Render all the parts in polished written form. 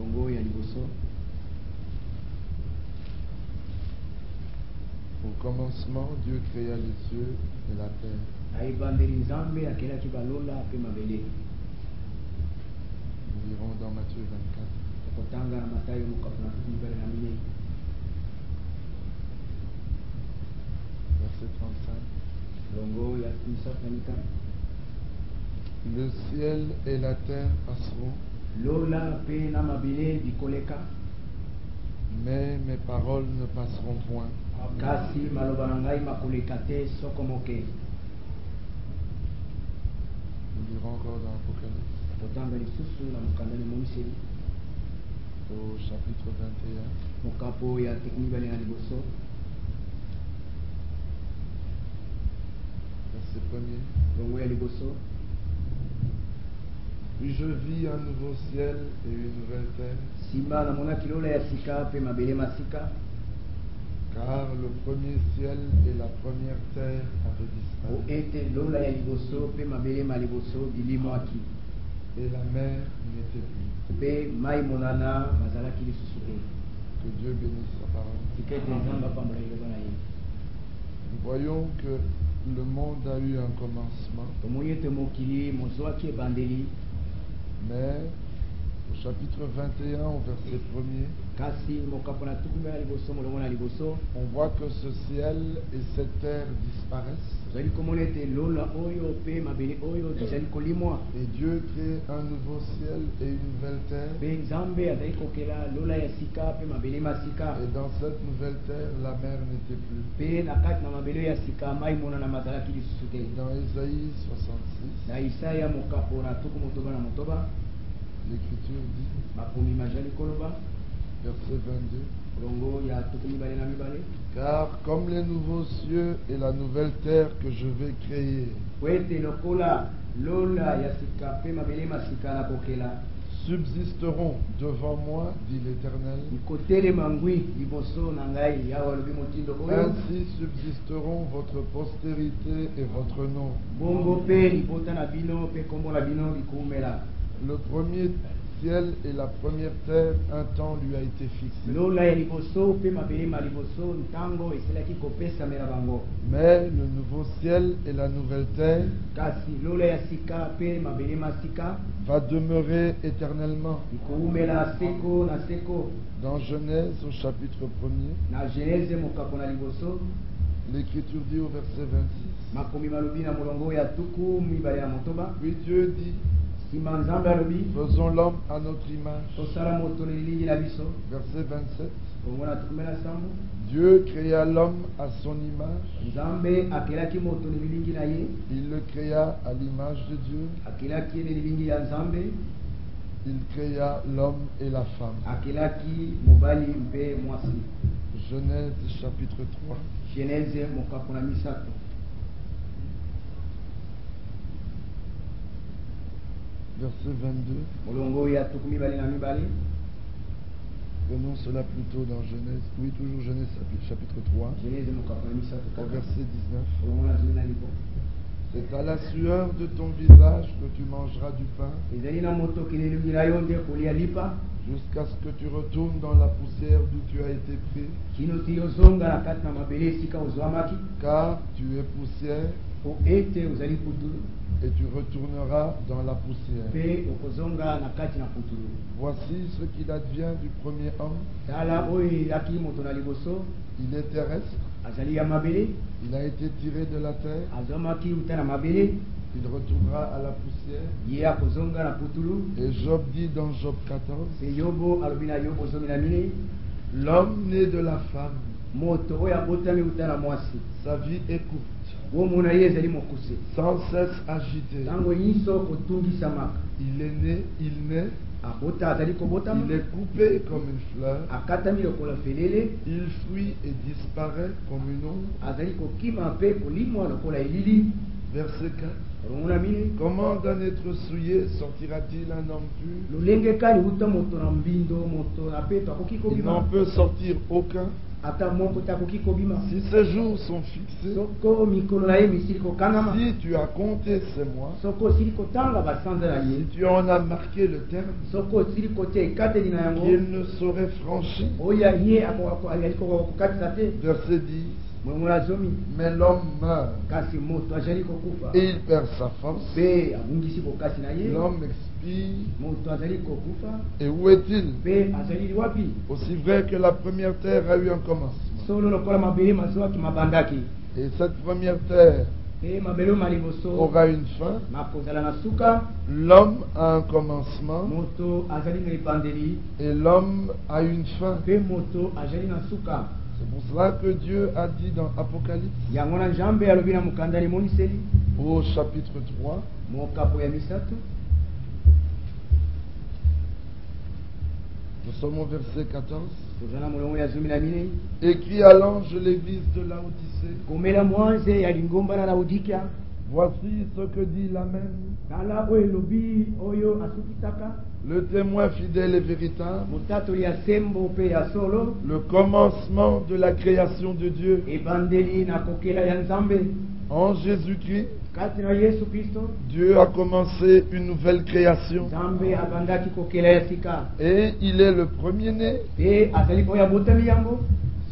Longo ya liboso. Au commencement, Dieu créa les cieux et la terre. Aibandeli Nzambe akelaki balola pe mabele. Nous lirons dans Matthieu 24. Kotanga na Matayo mokapuna tukubali na minei. Verset 35. Longo ya misafanika. Le ciel et la terre passeront, Lola pe na mabele bikoleka. mais mes paroles ne passeront point. Kasi maloba na ngai makoleka te soko moke. Nous lirons encore dans Apocalypse, Kotanga lisusu na mokanda ni momiseli. au chapitre 21. Mokapo ya teknibali na liboso. Verset 1er. Longo ya liboso. Puis je vis un nouveau ciel et une nouvelle terre, Simba na mona kilola ya sika pe mabele masika. car le premier ciel et la première terre avaient O disparu, ete lola ya liboso pe mabele ma liboso bilimwaki. et la mer n'était plus. Pe mai monana mazalaki lisusu te. Que Dieu bénisse sa parole. Tikete nzamba pambola iloko na ye. Nous voyons que le monde a eu un commencement, Tomoni ete mokili mozwaki ebandeli. mais au chapitre 21, au verset 1er, Kasi mokapo na tukumba ya liboso molongo na liboso. on voit que ce ciel et cette terre disparaissent, Ozali komona ete lola oyo pe mabele oyo ezali kolimwa. et Dieu crée un nouveau ciel et une nouvelle terre, Pe Nzambe azali kokela lola ya sika pe mabele masika. et dans cette nouvelle terre, la mer n'était plus. Pe na kati na mabele ya sika mai monana mazalaki lisusu te. Et dans Ésaïe 66, Na Isaya mokapo na tuku motoba na motoba. l'Écriture dit, Makomi majali koloba. verset 22, Longo ya tuku mibale na mibale. car comme les nouveaux cieux et la nouvelle terre que je vais créer Wete lokola lola ya sika pe mabele masika na kokela. subsisteront devant moi, dit l'Éternel, Ikotele mangwi liboso na ngai ya walobi motindo oyo. ainsi subsisteront votre postérité et votre nom. Bongo pe libota na bino pe kombo na bino bikumela. Le premier ciel et la première terre, un temps lui a été fixé. Lola ya liboso pe mabele ma liboso ntango eselaki kopesa mela bango. Mais le nouveau ciel et la nouvelle terre Kasi lola ya sika pe mabele masika va demeurer éternellement. ikuumela seko na seko. Dans Genèse au chapitre 1er, Na Genese mokapo na liboso l'Écriture dit au verset 26, makomi malobi na molongo ya tuku mibale na motoba. puis Dieu dit, Sima Nzambe alobi faisons l'homme à notre image. tosala moto na lilingi na biso. Verset 27, Bongo na tukumela sambo. Dieu créa l'homme à son image, Nzambe akelaki moto na lilingi na ye. il le créa à l'image de Dieu, Akelaki na lilingi ya Nzambe. il créa l'homme et la femme. Akelaki mobali mpe mwasi. Genèse chapitre 3, Genese mokapo na misato. verset 22. Molongo ya tuku mibale na mibale. Prenons cela plutôt dans Genèse, oui, toujours Genèse chapitre 3, Genese mokapo na misato. au verset 19. Molongo na zumi na libo. C'est à la sueur de ton visage que tu mangeras du pain, Ezali na moto kilelingi na yo nde kolia lipa. jusqu'à ce que tu retournes dans la poussière d'où tu as été pris, Kino ti ozonga na kati na mabele esika ozwamaki. car tu es poussière, Po ete ozali putulu. et tu retourneras dans la poussière. Pe okozonga na kati na putulu. Voici ce qu'il advient du premier homme. Tala oyo eyaki moto na liboso. Il est terrestre, Azali ya mabele. il a été tiré de la terre, Azwamaki uta na mabele. il retournera à la poussière. Ye akozonga na putulu. Et Job dit dans Job 14, Pe yobo alobi na yobo zomi na mine. l'homme né de la femme, Moto oyo abotami uta na mwasi. sa vie est courte, Bomona ye ezali mokuse. sans cesse agitée. Ntango nyonso kotungisamaka. Il est né, il naît, Abota azali kobotama. il est coupé comme une fleur, Akatami lokola felele. il fuit et disparaît comme une ombre. Azali kokima mpe kolimwa lokola elili. Verset 4, olongona mine Comment d'un être souillé sortira-t-il un homme pur? lolenge kani uta moto na mbindo moto na peto akoki Il n'en kobima peut sortir aucun. ata moko te akoki kobima Si ces jours sont fixés, soko mikolo na ye misili kokangama si tu as compté ces mois, soko osili kotanga basanza na si ye tu en as marqué le terme, soko osili kotia ekateli na yango qu'il ne saurait franchir. oyo ye azali kokokatisa te Verset 10. molongola zomi Mais l'homme meurt kasi moto azali kokufa et il perd sa force. mpe abungisi bokasi na ye L'homme expire. moto azali kokufa Et où est-il? mpe azali liwapi Aussi vrai que la première terre a eu un commencement. solo lokola mabele mazwaki mabandaki Et cette première terre mpe mabele ma liboso aura une fin. makozala na suka L'homme a un commencement moto azali na ebandeli et l'homme a une fin. mpe moto azali na suka C'est pour cela que Dieu a dit dans Apocalypse, yango na nzambe alobi na mokanda limoniseli au chapitre 3, mokapo ya misato nous sommes au verset 14, toza na molongo ya zomi na minei écrit à l'ange de l'église de Laodicée, komela mwanze ya lingomba na laodikia voici ce que dit l'Amen, tala oyo elobi oyo asukisaka le témoin fidèle et véritable, motatoli ya sembo mpe ya solo le commencement de la création de Dieu ebandeli na kokela ya nzambe en Jésus-Christ. kati na yesu kristo Dieu a commencé une nouvelle création nzambe abandaki kokela ya sika et il est le premier-né, mpe azali oyo abotami yango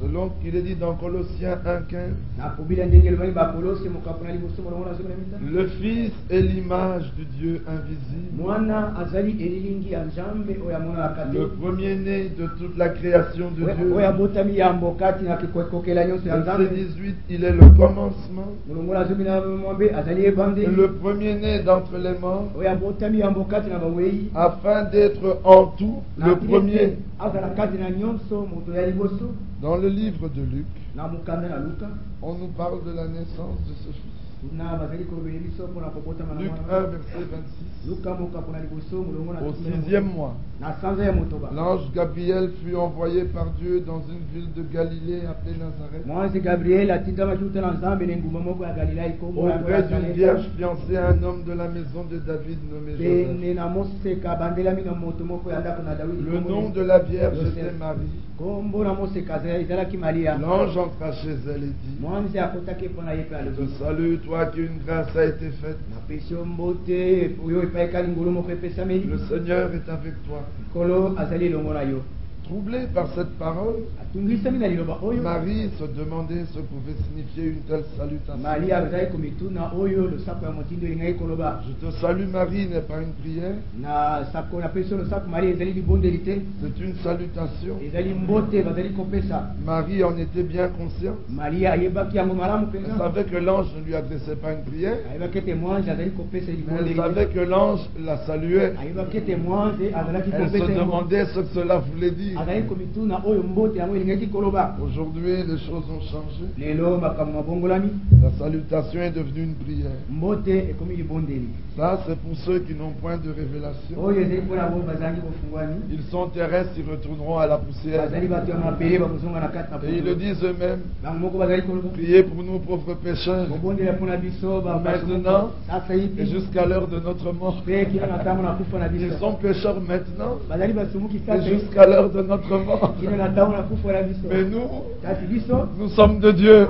selon qu'il est dit dans Colossiens 1,15. na kobila ndenge elobani bakolosi mokapo na liboso molongo na zomi na mitano Le Fils est l'image du Dieu invisible, mwana azali elilingi ya nzambe oyo amonanaka te le premier-né de toute la création de Dieu. oyo abotami yambo kati na kokela nyonso ya Verset nzambe 18, il est le commencement, molongo na zomi na mwambe azali ebandeli le premier-né d'entre les morts, oyo abotami yambo kati na bawei afin d'être en tout le premier. azala kati na nyonso moto ya liboso Dans le livre de Luc, na mokanda na luka on nous parle de la naissance de ce Fils. na bazali kolobela biso mpona kobotama na Luc mwana 1, verset 26. luka mokapo na liboso molongo na Au tumela 6e mois, na sanza ya motoba l'ange Gabriel fut envoyé par Dieu dans une ville de Galilée appelée Nazareth, mwanzi gabriel atindamaki uta na nzambe na engumba moko ya galilai kombo ya auprès d'une Nazareth. vierge fiancée à un homme de la maison de David nommé Joseph. pene na moseka bandelami na moto moko ya ndako na dawidi Le kombo nom ni de la vierge Joseph. était Marie. kombo na moseka ezalaki maria L'ange entra chez elle et dit, mwanzi akotaki mpo na ye mpe je alobi te salue, toi qui une grâce a été faite. napesi yo mbote oyo epaikali ngolu moko epesameli Le Seigneur est avec toi. likolo azali elongo na yo Troublé par cette parole, atungisami na liloba oyo Marie se demandait ce que pouvait signifier une telle salutation. maria azali komituna oyo losako ya motindo elingaki koloba Je te salue Marie n'est pas une prière, na sako napesi yo losako maria ezali libondeli te c'est une salutation. ezali mbote bazali kopesa Marie en était bien consciente. maria ayebaki yango malamu Elle mpenza savait que l'ange ne lui adressait pas une prière, ayebaki ete mwanzi azali kopesa mais elle libondeli savait te que l'ange la saluait. ayebaki ete mwanzi azalaki Elle se kopesa yango demandait ce que cela voulait dire. azali komituna oyo mbote yango elingaki koloba Aujourd'hui, les choses ont changé. lelo makambo mabongolami La salutation est devenue une prière. mbote ekomi libondeli Ça, c'est pour ceux qui n'ont point de révélation. oyo ezali mpona bo bazangi bofungwani Ils sont terrestres, ils retourneront à la poussière. bazali bato ya mabele bakozonga na kati na Et ils le disent eux-mêmes. bango moko bazali koloba Priez pour nous, pauvres pécheurs, kobondela mpona biso maintenant sasa et ipi jusqu'à l'heure de notre mort. mpe kino na ntango na kufa na Ils biso sont pécheurs maintenant bazali basumuki et sasa jusqu'à l'heure de notre mort. kino na ntango na kufa na biso Mais nous, kasi biso nous sommes de Dieu.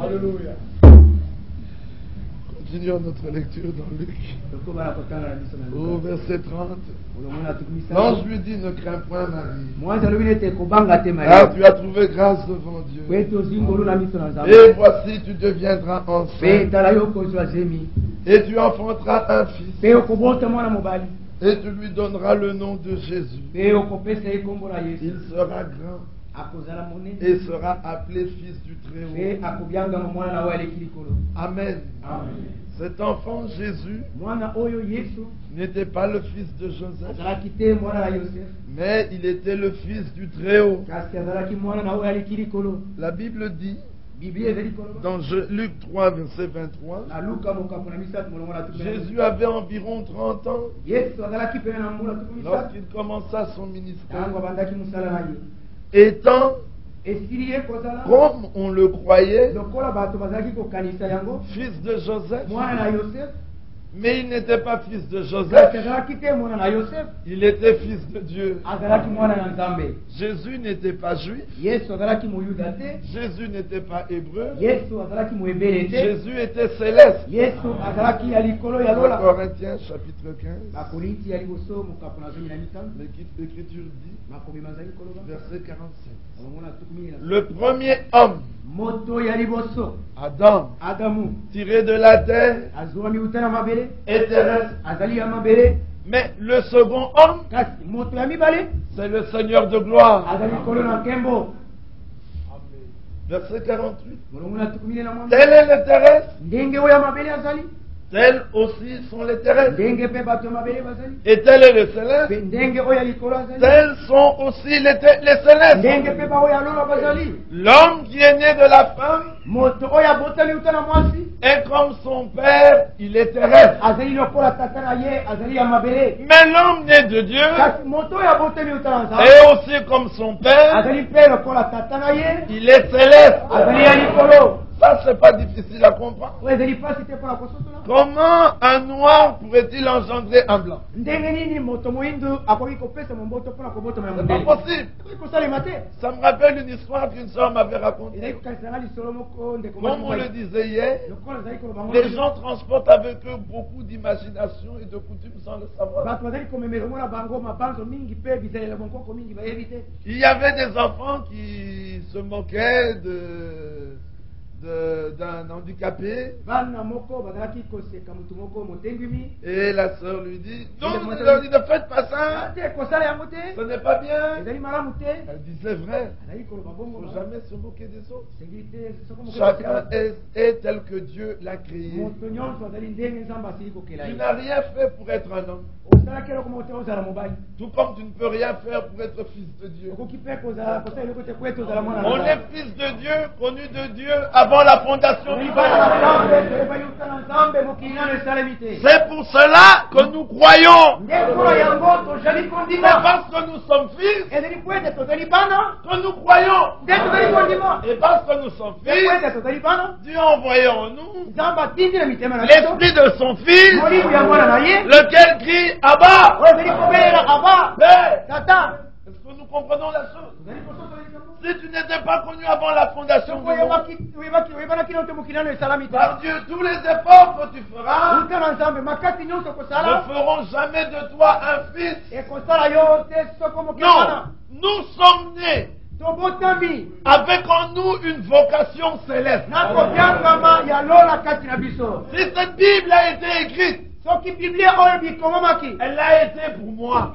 Alléluia. Continuons notre lecture dans Luc. tokobana kotanga na biso na Au Luka. verset 30. olongo na tuku L'ange misala lui dit, ne crains point Marie, mwanzi alobi nete kobanga te car maria tu as trouvé grâce devant Dieu. po ete ozwi ngolu na miso na nzambe Et voici, tu deviendras mpe enceinte, tala yo okozwa zemi et tu enfanteras un fils, mpe okobota mwana mobali et tu lui donneras le nom de Jésus. mpe okopesa ye kombo na yesu Il sera grand akozala monene et sera appelé fils du mpe Très-Haut. akobiangama mwana na oyo aleki likolo Amen. amen Cet enfant Jésus mwana oyo yesu n'était pas le fils de Joseph, azalaki te mwana na yosefu mais il était le fils du Très-Haut. kasi azalaki mwana na oyo aleki likolo La Bible dit biblia ezali koloba dans Luc 3, verset 23, na luka mokambo na misato molongo na tuku Jésus avait environ 30 ans yesu azalaki pene na mbula tuku misato lorsqu'il commença son ministère. ntango abandaki mosala na ye Étant esili ye kozala comme on le croyait, lokola bato bazalaki kokanisa yango fils de Joseph. mwana na Yosefu. Mais il n'était pas fils de Kasi Joseph, azalaki te mwana na Yosefu, il était fils de Dieu. azalaki mwana na Nzambe. Jésus n'était pas juif, Yesu azalaki moyuda te, Jésus n'était pas hébreu, Yesu azalaki moyebele te, Jésus était céleste. Yesu azalaki ya likolo ya lola. Corinthiens chapitre 15, Bakorinti ya liboso mokapo na 15 l'Écriture dit, makomi mazali koloba verset 47. balongo na tukumi na Le premier homme, moto ya liboso Adam, Adamu tiré de la terre, azwami uta na mabele est terrestre. azali ya mabele, Mais le second homme, kasi moto ya mibale c'est le Seigneur de gloire. azali kolo na nkembo. Verset 48. Balongo na tukumi na mwambe Tel est le terrestre, ndenge oyo ya mabele azali, tels aussi sont les terrestres. ndenge mpe bato ya mabele bazali, Et tel est le céleste, mpe ndenge oyo ya likolo azali, tels sont aussi les célestes. ndenge mpe baoyo ya lola bazali. L'homme qui est né de la femme Moto oyo abotami uta na mwasi est comme son père, il est terrestre. azali lokola tata na ye azali ya mabele, Mais l'homme né de Dieu kasi moto oyo abotami uta na Nzambe est aussi comme son père, azali mpe lokola tata na ye il est céleste. azali ya likolo. Ça, c'est pas difficile à comprendre. oyo ezali mpasi te mpona kosotola. Comment un noir pourrait-il engendrer un blanc? Ndenge nini moto moyindo akoki kopesa momboto mpona kobotama ya C'est pas mondele? possible. ekoki kosalema te. Ça me rappelle une histoire qu'une soeur m'avait racontée. ezali kokanisanga lisolo moko ndeko Comme on le disait hier, lokola ezali koloba ngo les gens transportent avec eux beaucoup d'imagination et de coutumes sans le savoir. bato bazali komemela ngo na bango mabanzo mingi mpe bizalela bonkoko mingi bayebi te. Il y avait des enfants qui se moquaient d'un handicapé, bana moko bazalaki koseka motu moko motengwimi, et la sœur lui dit, non, ne faites pas ça, te kosala yango te, ce n'est pas bien. ezali malamu te. Elle dit, c'est vrai, azali koloba il ne bongo faut jamais se moquer des autres. sengi te soko moko Chacun est tel que Dieu l'a créé. moto nyonso azali ndenge nzambe asili kokela Tu ye. n'as rien fait pour être un homme, osalaki eloko moko te ozala mobali, tout comme tu ne peux rien faire pour être fils de Dieu. okoki mpe kosala eloko te po ete ozala mwana On na est fils de Dieu, connu de Dieu avant la fondation du monde. C'est pour cela que nous croyons. C'est parce que nous sommes fils que nous croyons. Et parce que nous sommes fils, Dieu a envoyé en nous l'esprit de son fils, lequel crie Abba. Père. Est-ce que nous comprenons la chose? Si tu n'étais pas connu avant la fondation du monde, par Dieu, tous les efforts que tu feras ne feront jamais de toi un fils. Non, nous sommes nés avec en nous une vocation céleste. Si cette Bible a été écrite, elle a été pour moi.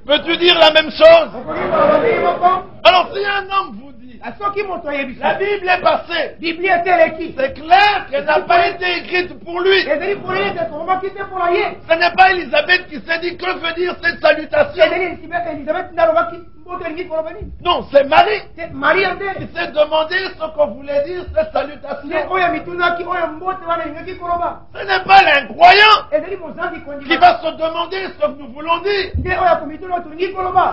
Peux-tu dire la même chose? Alors si un homme vous dit, la Bible est passée, c'est clair qu'elle n'a pas été écrite pour lui. Ce n'est pas Élisabeth qui s'est dit, que veut dire cette salutation? Non, c'est Marie qui s'est demandé ce qu'on voulait dire cette salutation. Ce n'est pas l'incroyant qui va se demander ce que nous voulons dire.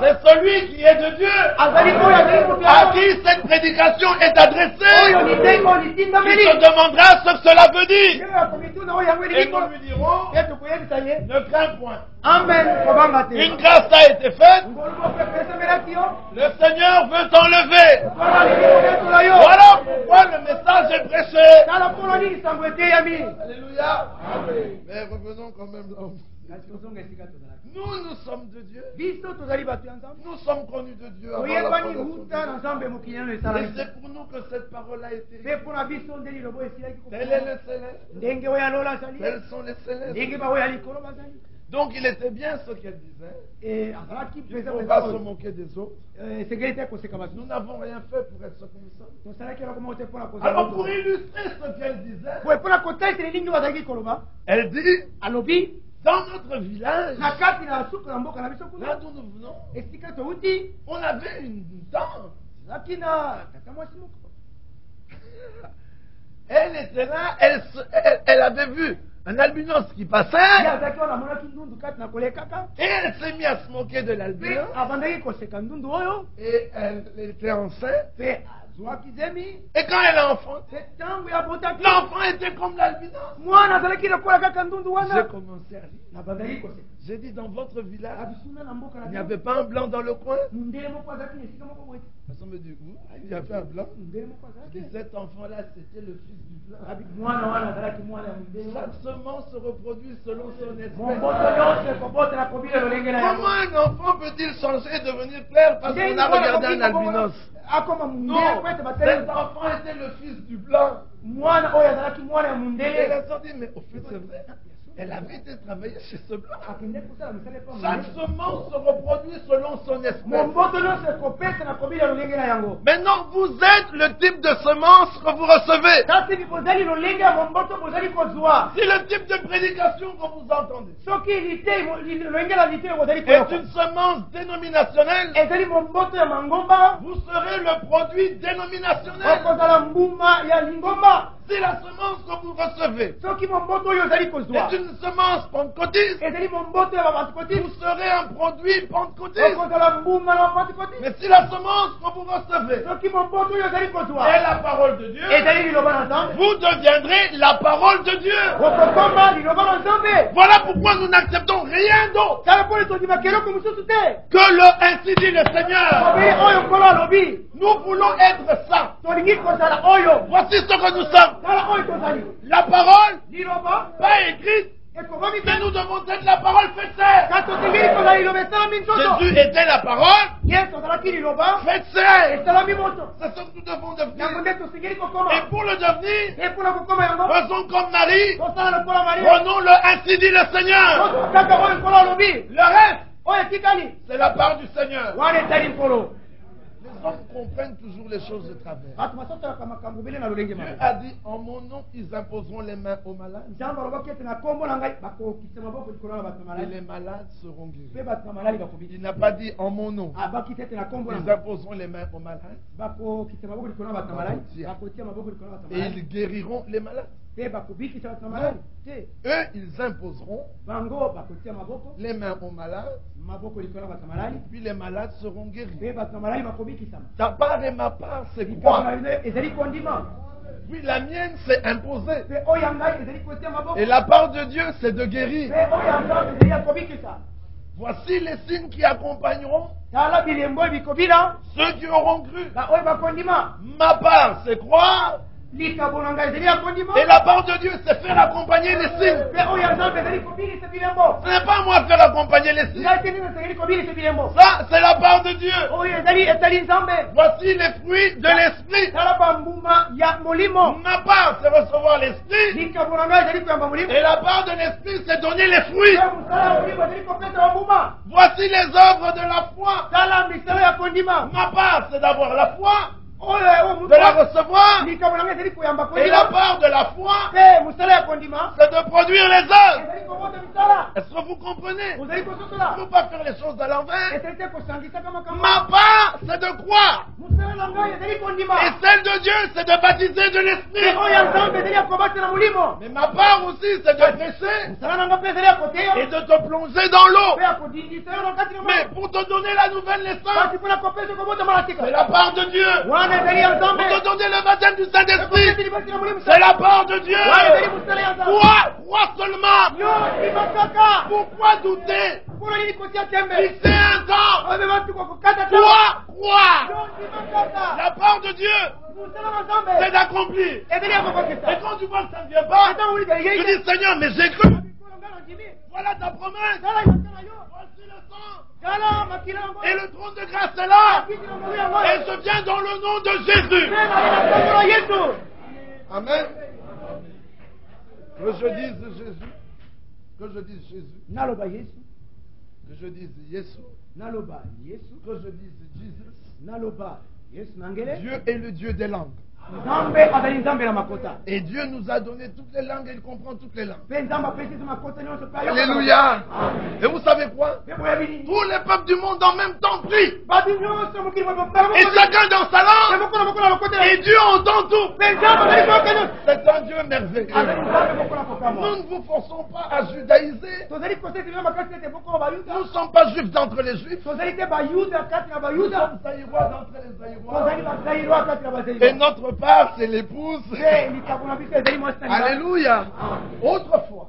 C'est celui qui est de Dieu, à qui cette prédication est adressée, qui se demandera ce que cela veut dire. Et nous lui dirons, ne crains point. Une grâce a été faite. Le Seigneur veut t'enlever. Voilà pourquoi le message est prêché. Alléluia. Mais revenons quand même là où nous sommes de Dieu. Nous sommes connus de Dieu avant la fondation du monde. Et c'est pour nous que cette parole a été écrite. Tel est le céleste. Tels sont les célestes. Donc il était bien ce qu'elle disait. Il ne faut pas se moquer des autres. Nous n'avons rien fait pour être ce que nous sommes. Alors pour illustrer ce qu'elle disait, elle dit, dans notre village, là d'où nous venons, on avait une tante. Elle était là, elle avait vu un albinos qui passait, et elle s'est mise à se moquer de l'albinos, et elle était enceinte, et quand elle a enfanté, l'enfant était comme l'albinos. J'ai commencé à lire. J'ai dit, dans votre village, il n'y avait pas un blanc dans le coin. Personne me dit, où il y avait un blanc. Je dis, cet enfant-là, c'était le fils du blanc. Chaque semence se reproduit selon son espèce. Comment un enfant peut-il changer et devenir clair parce qu'on a regardé un albinos? Non, cet enfant était le fils du blanc. Et la soeur dit, mais au fait, c'est vrai. Elle avait été travailler chez ce blanc. Chaque semence se reproduit selon son espèce. Maintenant, vous êtes le type de semence que vous recevez. Si le type de prédication que vous entendez est une semence dénominationnelle, vous serez le produit dénominationnel. Si la semence que vous recevez est une semence pentecôtiste, vous serez un produit pentecôtiste. Mais si la semence que vous recevez est la parole de Dieu, vous deviendrez la parole de Dieu. Voilà pourquoi nous n'acceptons rien d'autre que le ainsi dit le Seigneur. Nous voulons être saints. Voici ce que nous sommes. La parole, pas écrite, mais nous devons être la parole faite chair. Jésus était la parole faite chair. C'est ce que nous devons devenir. Et pour le devenir, faisons comme Marie, prenons le ainsi dit le Seigneur. Le reste, c'est la part du Seigneur. Les hommes comprennent toujours les choses de travers. Dieu a dit, en mon nom, ils imposeront les mains aux malades. Et les malades seront guéris. Il n'a pas dit, en mon nom, ils imposeront les mains aux malades. Et ils guériront les malades. Eux, ils imposeront les mains aux malades, puis les malades seront guéris. Ta part et ma part, c'est quoi? Oui, la mienne, c'est imposer. Et la part de Dieu, c'est de guérir. Voici les signes qui accompagneront ceux qui auront cru. Ma part, c'est croire. Et la part de Dieu, c'est faire accompagner les signes. Ce n'est pas moi faire accompagner les signes. Ça, c'est la part de Dieu. Voici les fruits de l'esprit. Ma part, c'est recevoir l'esprit. Et la part de l'esprit, c'est donner les fruits. Voici les œuvres de la foi. Ma part, c'est d'avoir la foi, de la recevoir, et la part de la foi, c'est de produire les œuvres. Est-ce que vous comprenez? Il ne faut pas faire les choses à l'envers. Ma part, c'est de croire. Et celle de Dieu, c'est de baptiser de l'esprit. Mais ma part aussi, c'est de prêcher et de te plonger dans l'eau. Mais pour te donner la nouvelle naissance, c'est la part de Dieu. Pour te donner le baptême du Saint-Esprit, c'est la part de Dieu. Crois seulement. Pourquoi douter? Fixez un temps. Crois. La part de Dieu, c'est d'accomplir. Et quand tu vois que ça ne vient pas, tu dis, Seigneur, mais j'ai cru. Voilà ta promesse. Voici le sang. Et le trône de grâce est là. Et je viens dans le nom de Jésus. Amen. Que je dise Jésus. Que je dise Jésus. Que je dise Jésus. Que je dise Jésus. Dieu est le Dieu des langues. Et Dieu nous a donné toutes les langues et il comprend toutes les langues. Alléluia. Et vous savez quoi? Tous les peuples du monde en même temps prient. Et chacun dans sa langue. Et Dieu entend tout. C'est un Dieu merveilleux. Nous ne vous forçons pas à judaïser. Nous ne sommes pas juifs d'entre les juifs. Nous sommes zaïrois d'entre les zaïrois. Et notre part, c'est l'épouse. Alléluia. Autrefois,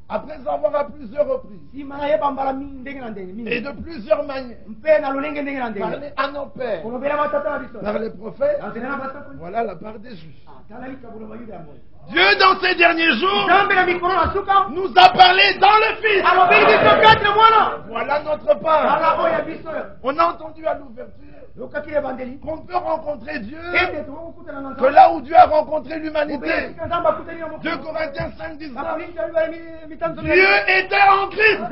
après avoir à plusieurs reprises et de plusieurs manières parlé à nos pères par les prophètes, voilà la part des juifs. Dieu, dans ces derniers jours, nous a parlé dans le Fils. Voilà notre part. On a entendu à l'ouverture qu'on peut rencontrer Dieu que là où Dieu a rencontré l'humanité. 2 Corinthiens 5, 19. Dieu était en Christ,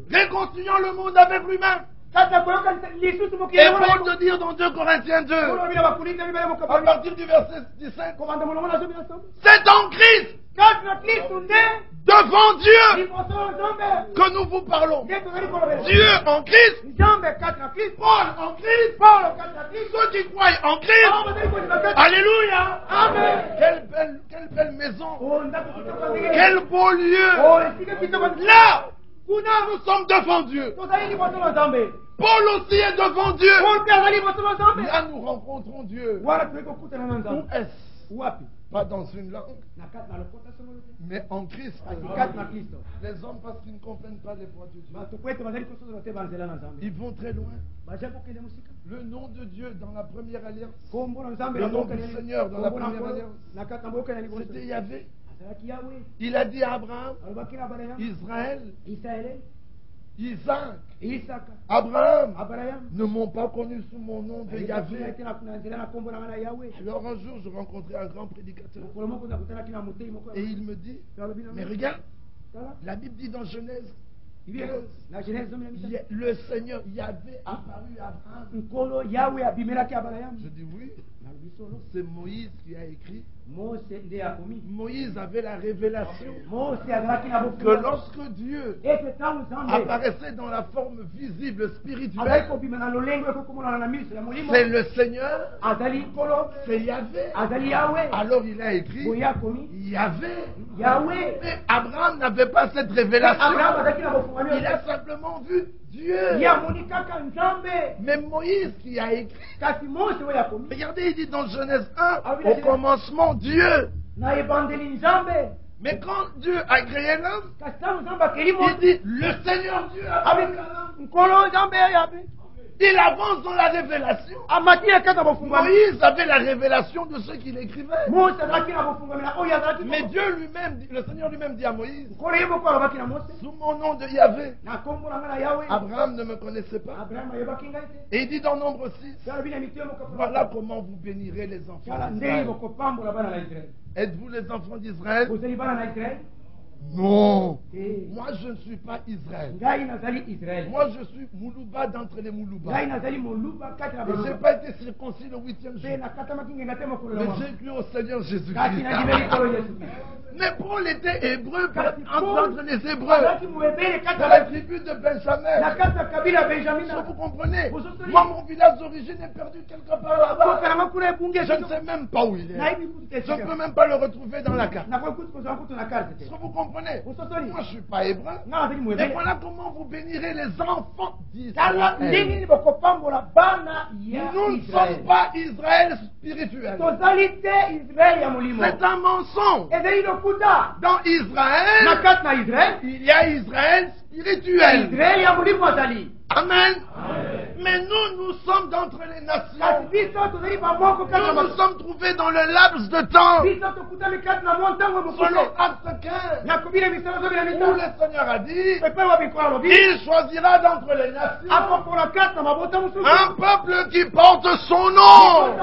réconciliant le monde avec lui-même. Et Paul te dire dans 2 Corinthiens 2, à partir du verset 17, c'est en Christ, devant Dieu, que nous vous parlons. Dieu en Christ, Paul en Christ, ceux qui croient en Christ. Alléluia. Amen. Quelle belle maison. Quel beau lieu. Là, nous sommes devant Dieu. Paul aussi est devant Dieu. Là, nous rencontrons Dieu. Où est-ce? Pas dans une langue, mais en Christ. Les hommes, parce qu'ils ne comprennent pas les voies de Dieu, ils vont très loin. Le nom de Dieu dans la première alliance, le nom du Seigneur dans la première alliance, c'était Yahvé. Il a dit à Abraham, Israël, Isaac, Abraham ne m'ont pas connu sous mon nom de Yahvé. Alors un jour, je rencontrais un grand prédicateur. Et il me dit, mais regarde, la Bible dit dans Genèse, le Seigneur Yahvé apparu à Abraham. Je dis oui. C'est Moïse qui a écrit. Moïse avait la révélation que lorsque Dieu apparaissait dans la forme visible spirituelle, c'est le Seigneur, c'est Yahvé. Alors il a écrit Yahvé. Mais Abraham n'avait pas cette révélation. Il a simplement vu Dieu. Mais Moïse qui a écrit, regardez, il dit dans Genèse 1, au commencement Dieu. Mais quand Dieu a créé l'homme, il dit le Seigneur Dieu a créé l'homme. Il avance dans la révélation. Moïse avait la révélation de ce qu'il écrivait. Mais Dieu lui-même, le Seigneur lui-même dit à Moïse, sous mon nom de Yahvé, Abraham ne me connaissait pas. Et il dit dans Nombre 6, voilà comment vous bénirez les enfants d'Israël. Êtes-vous les enfants d'Israël? Non. Moi je ne suis pas Israël. Moi je suis Moulouba d'entre les Moulouba. Et je n'ai pas été circoncis le 8e jour. Mais j'ai cru au Seigneur Jésus-Christ. Mais Paul était hébreu entre les Hébreux. C'est la tribu de Benjamin. Si vous comprenez, moi mon village d'origine est perdu quelque part là-bas. Je ne sais même pas où il est. Je ne peux même pas le retrouver dans la carte. Si vous comprenez, moi je ne suis pas hébreu. Mais voilà comment vous bénirez les enfants d'Israël. Nous ne sommes pas Israël spirituel. C'est un mensonge. Dans Israël, il y a Israël spirituel. Amen. Mais nous sommes d'entre les nations. Nous nous sommes trouvés dans le laps de temps. Selon Acte 15, où le Seigneur a dit, il choisira d'entre les nations un peuple qui porte son nom.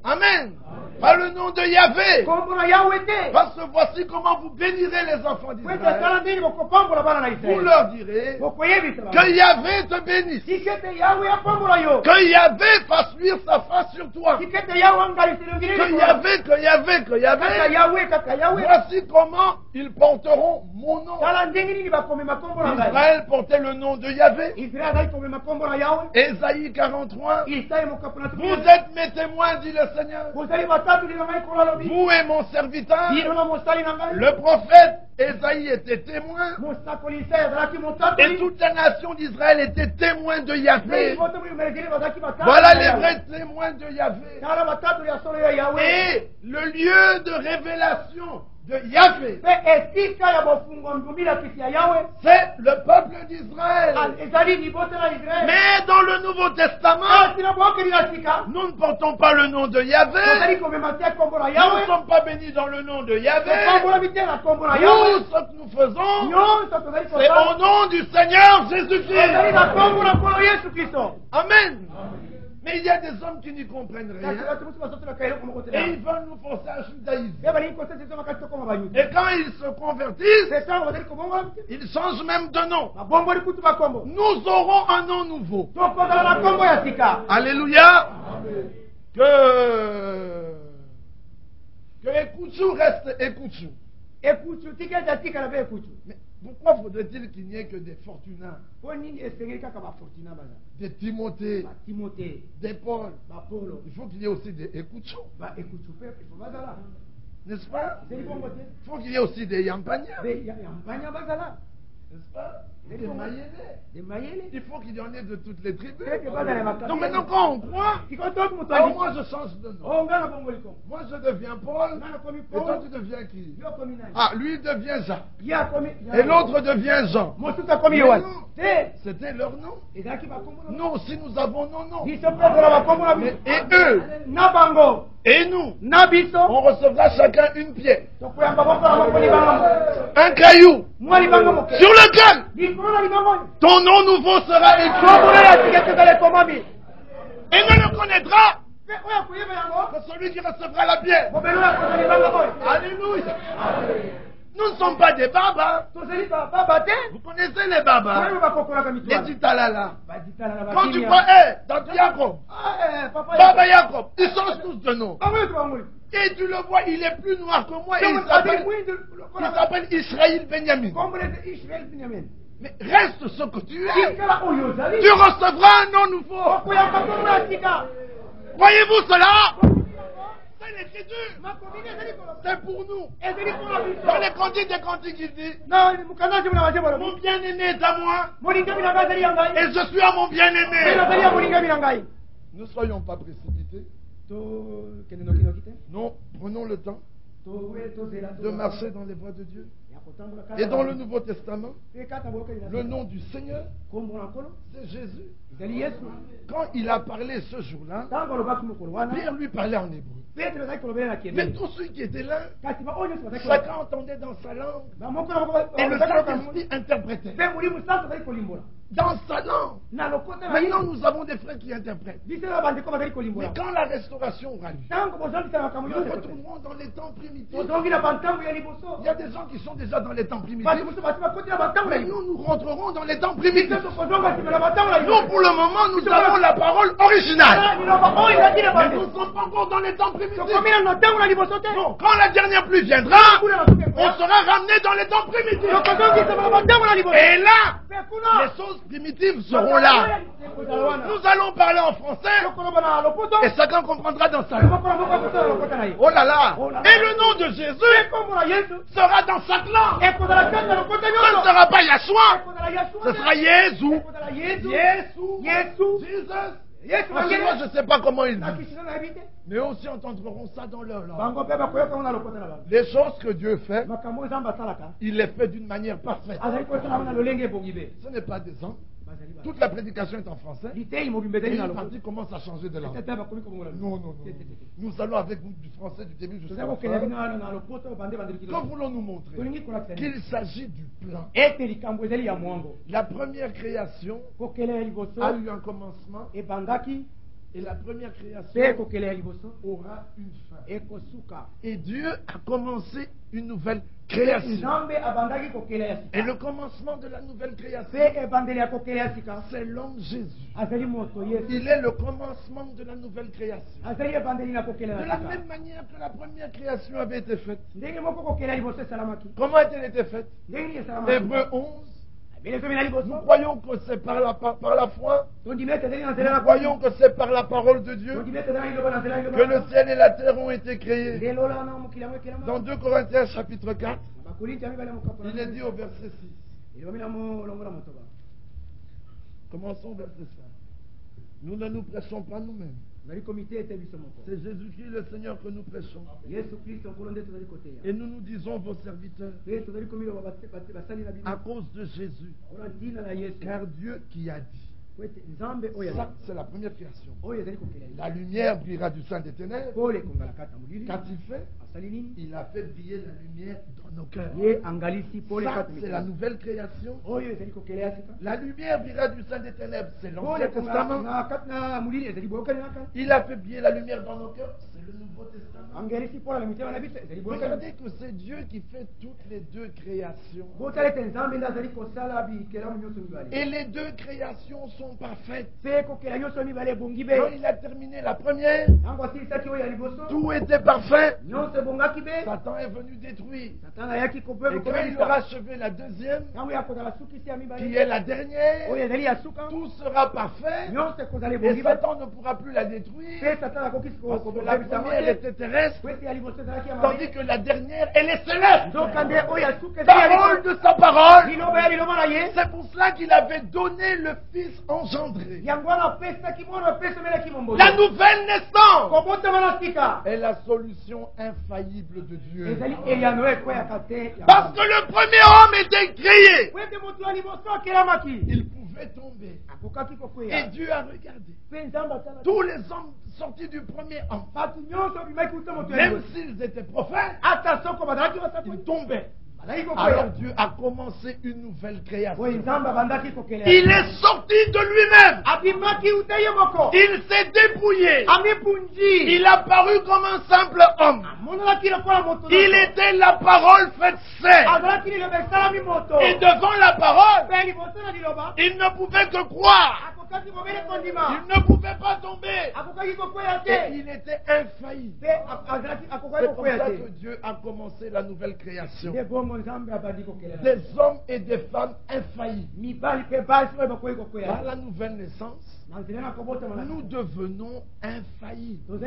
Amen. Par le nom de Yahvé. Parce que voici comment vous bénirez les enfants d'Israël. Vous leur direz que Yahvé te bénisse. Que Yahvé fasse luire sa face sur toi. Que Yahvé. Voici comment ils porteront mon nom. Israël portait le nom de Yahvé. Ésaïe 43. Vous êtes mes témoins, dit le Seigneur. Vous et mon serviteur. Le prophète Ésaïe était témoin. Et toute la nation d'Israël était témoin de Yahvé. Voilà les vrais témoins de Yahvé. Et le lieu de révélation de Yahvé, c'est le peuple d'Israël. Mais dans le Nouveau Testament, nous ne portons pas le nom de Yahvé. Nous ne sommes pas bénis dans le nom de Yahvé. Nous, ce que nous faisons, c'est au nom du Seigneur Jésus-Christ. Amen. Mais il y a des hommes qui n'y comprennent rien. Et ils veulent nous forcer à judaïsme. Et quand ils se convertissent, ils changent même de nom. Nous aurons un nom nouveau. Alléluia. Que Écoutchou reste Écoutchou. Mais pourquoi faudrait-il qu'il n'y ait que des Fortunats, des Timothée, des Paul? Il faut qu'il y ait aussi des Écoutchou. N'est-ce pas? Il faut qu'il y ait aussi des Yampagna. N'est-ce pas? Des Mayélé. Il faut qu'il y en ait de toutes les tribus. Donc maintenant quand on croit, alors moi je change de nom. Moi je deviens Paul. Et toi tu deviens qui? Ah, lui devient Jacques. Et l'autre devient Jean. C'était leur nom. Nous aussi nous avons nos noms. Et eux, et nous, on recevra chacun une pierre, un caillou, sur lequel ton nom nouveau sera écrit. Et ne le connaîtra que celui qui recevra la pierre. Alléluia. Nous ne sommes pas des babas. Vous connaissez les babas? Les ditalala. Quand tu crois, dans Jacob, Baba Jacob, ils changent tous de nom. Et tu le vois, il est plus noir que moi. Et il s'appelle Israël Benjamin. Mais reste ce que tu es. Tu recevras un nom nouveau. Voyez-vous cela? C'est l'écriture. C'est pour nous. Dans les cantiques des cantiques, il dit: mon bien-aimé est à moi. Et je suis à mon bien-aimé. Ne soyons pas précipités. Non, prenons le temps de marcher dans les voies de Dieu. Et dans le Nouveau Testament, le nom du Seigneur, c'est Jésus. Quand il a parlé ce jour-là, Pierre lui parlait en hébreu. Mais tous ceux qui étaient là, chacun entendait dans sa langue. Et le Saint-Esprit interprétait dans sa langue. Maintenant, nous avons des frères qui interprètent. Mais quand la restauration aura lieu, nous retournerons dans les temps primitifs. Il y a des gens qui sont déjà dans les temps primitifs. Mais nous rentrerons dans les temps primitifs. Nous, pour le moment, nous avons la parole originale. Mais nous ne sommes pas encore dans les temps primitifs. Non, quand la dernière pluie viendra, on sera ramené dans les temps primitifs. Et là, les choses primitives seront là. Nous allons parler en français et chacun comprendra dans sa langue. Oh là là. Et le nom de Jésus sera dans chaque langue. Ce ne sera pas Yahshua, ce sera Jésus. Parce que moi je ne sais pas comment ils disent, mais aussi entendront ça dans leur langue. Les choses que Dieu fait, il les fait d'une manière parfaite. Ce n'est pas des hommes. Toute la prédication est en français. Et une partie commence à changer de langue. Non. Nous allons avec vous du français du début jusqu'à la fin. Que voulons-nous montrer? Qu'il s'agit du plan. La première création a eu un commencement. Et la première création aura une fin. Et Dieu a commencé une nouvelle création. Et le commencement de la nouvelle création, c'est l'homme Jésus. Il est le commencement de la nouvelle création. De la même manière que la première création avait été faite. Comment a-t-elle été faite? Hébreux 11. Nous croyons que c'est par la foi. Nous croyons que c'est par la parole de Dieu que le ciel et la terre ont été créés. Dans 2 Corinthiens chapitre 4, il est dit au verset 6. Commençons au verset 5. Nous ne nous prêchons pas nous-mêmes. C'est Jésus-Christ le Seigneur que nous prêchons. Et nous nous disons vos serviteurs à cause de Jésus. Car Dieu qui a dit. Ça, c'est la première création. La lumière brillera du sein des ténèbres. Qu'a-t-il fait? Il a fait briller la lumière dans nos cœurs. Ça, c'est la nouvelle création. La lumière brillera du sein des ténèbres. C'est l'Ancien Testament. Il a fait briller la lumière dans nos cœurs. C'est le Nouveau Testament. Regardez que c'est Dieu qui fait toutes les deux créations. Et les deux créations sont parfaites. Quand il a terminé la première, tout était parfait. Satan est venu détruire. Et quand il aura achevé la deuxième, qui est la dernière, tout sera parfait. Et Satan ne pourra plus la détruire. Parce que la première était terrestre, tandis que la dernière, elle est céleste. Parole de sa parole. C'est pour cela qu'il avait donné le Fils engendré. La nouvelle naissance est la solution infaillible de Dieu. Parce que le premier homme était créé. Il pouvait tomber. Et Dieu a regardé. Tous les hommes sortis du premier homme, même s'ils étaient prophètes, ils tombaient. Alors Dieu a commencé une nouvelle création. Il est sorti de lui-même. Il s'est débrouillé. Il a paru comme un simple homme. Il était la parole faite chair. Et devant la parole, il ne pouvait que croire. Il ne pouvait pas tomber. Et il était infaillible. C'est pour ça que Dieu a commencé la nouvelle création. Des hommes et des femmes infaillibles. Par la nouvelle naissance, nous devenons infaillibles.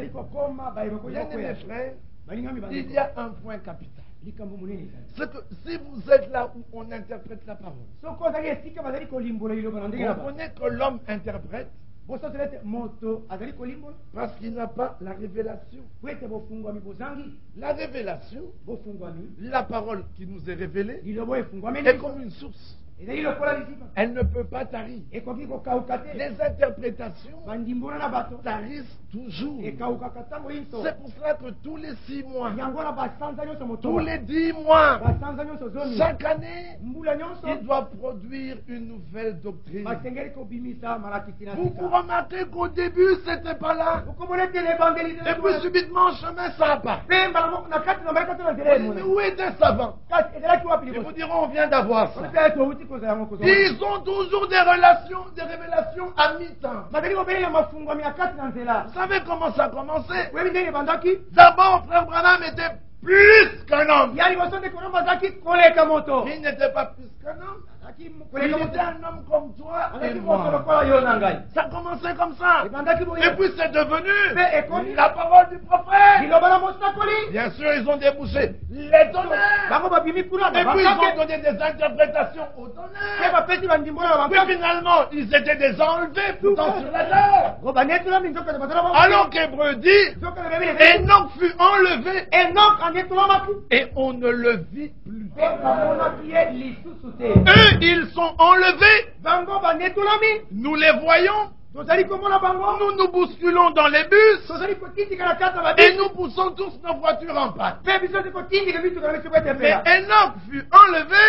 Bien-aimés frères, il y a un point capital. C'est que si vous êtes là où on interprète la parole, comprenez que l'homme interprète parce qu'il n'a pas la révélation. La révélation, la parole qui nous est révélée, est comme une source. Elle ne peut pas tarir. Les interprétations tarissent toujours. C'est pour cela que tous les 6 mois, tous les 10 mois, chaque année, il doit produire une nouvelle doctrine. Vous remarquez qu'au début, c'était pas là. Et puis subitement, en chemin, ça part. Mais où est des savants? Ils vous diront, on vient d'avoir ça. Ils ont toujours des révélations à mi-temps. Vous savez comment ça a commencé? D'abord, frère Branham était plus qu'un homme. Il n'était pas plus qu'un homme. Il était un homme comme toi et moi. Ça a commencé comme ça. Et puis c'est devenu la parole du prophète. Bien sûr, ils ont débouché les tonnerres. Et puis ils ont donné des interprétations aux tonnerres. Puis finalement, ils étaient des enlevés pourtant sur la terre. Alors qu'Hébreu dit, Enoch fut enlevé et on ne le vit plus. Eux, ils sont enlevés. Nous les voyons. Nous nous bousculons dans les bus et nous poussons tous nos voitures en panne. Mais Enoch fut enlevé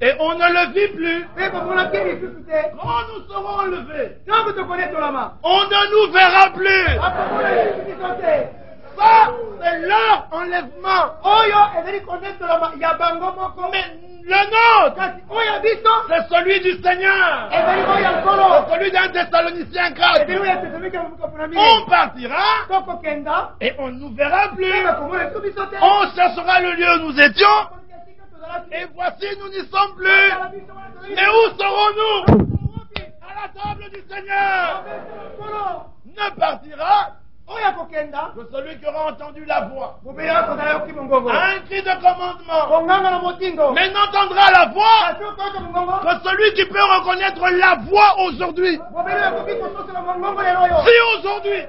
et on ne le vit plus. Quand nous serons enlevés, on ne nous verra plus. Ça, c'est leur enlèvement. Mais le nôtre, c'est celui du Seigneur. C'est celui d'un Thessaloniciens 4. On partira et on ne nous verra plus. On cherchera le lieu où nous étions. Et voici, nous n'y sommes plus. Mais où serons-nous? À la table du Seigneur. Ne partira que celui qui aura entendu la voix, un cri de commandement, mais n'entendra la voix que celui qui peut reconnaître la voix aujourd'hui. Si aujourd'hui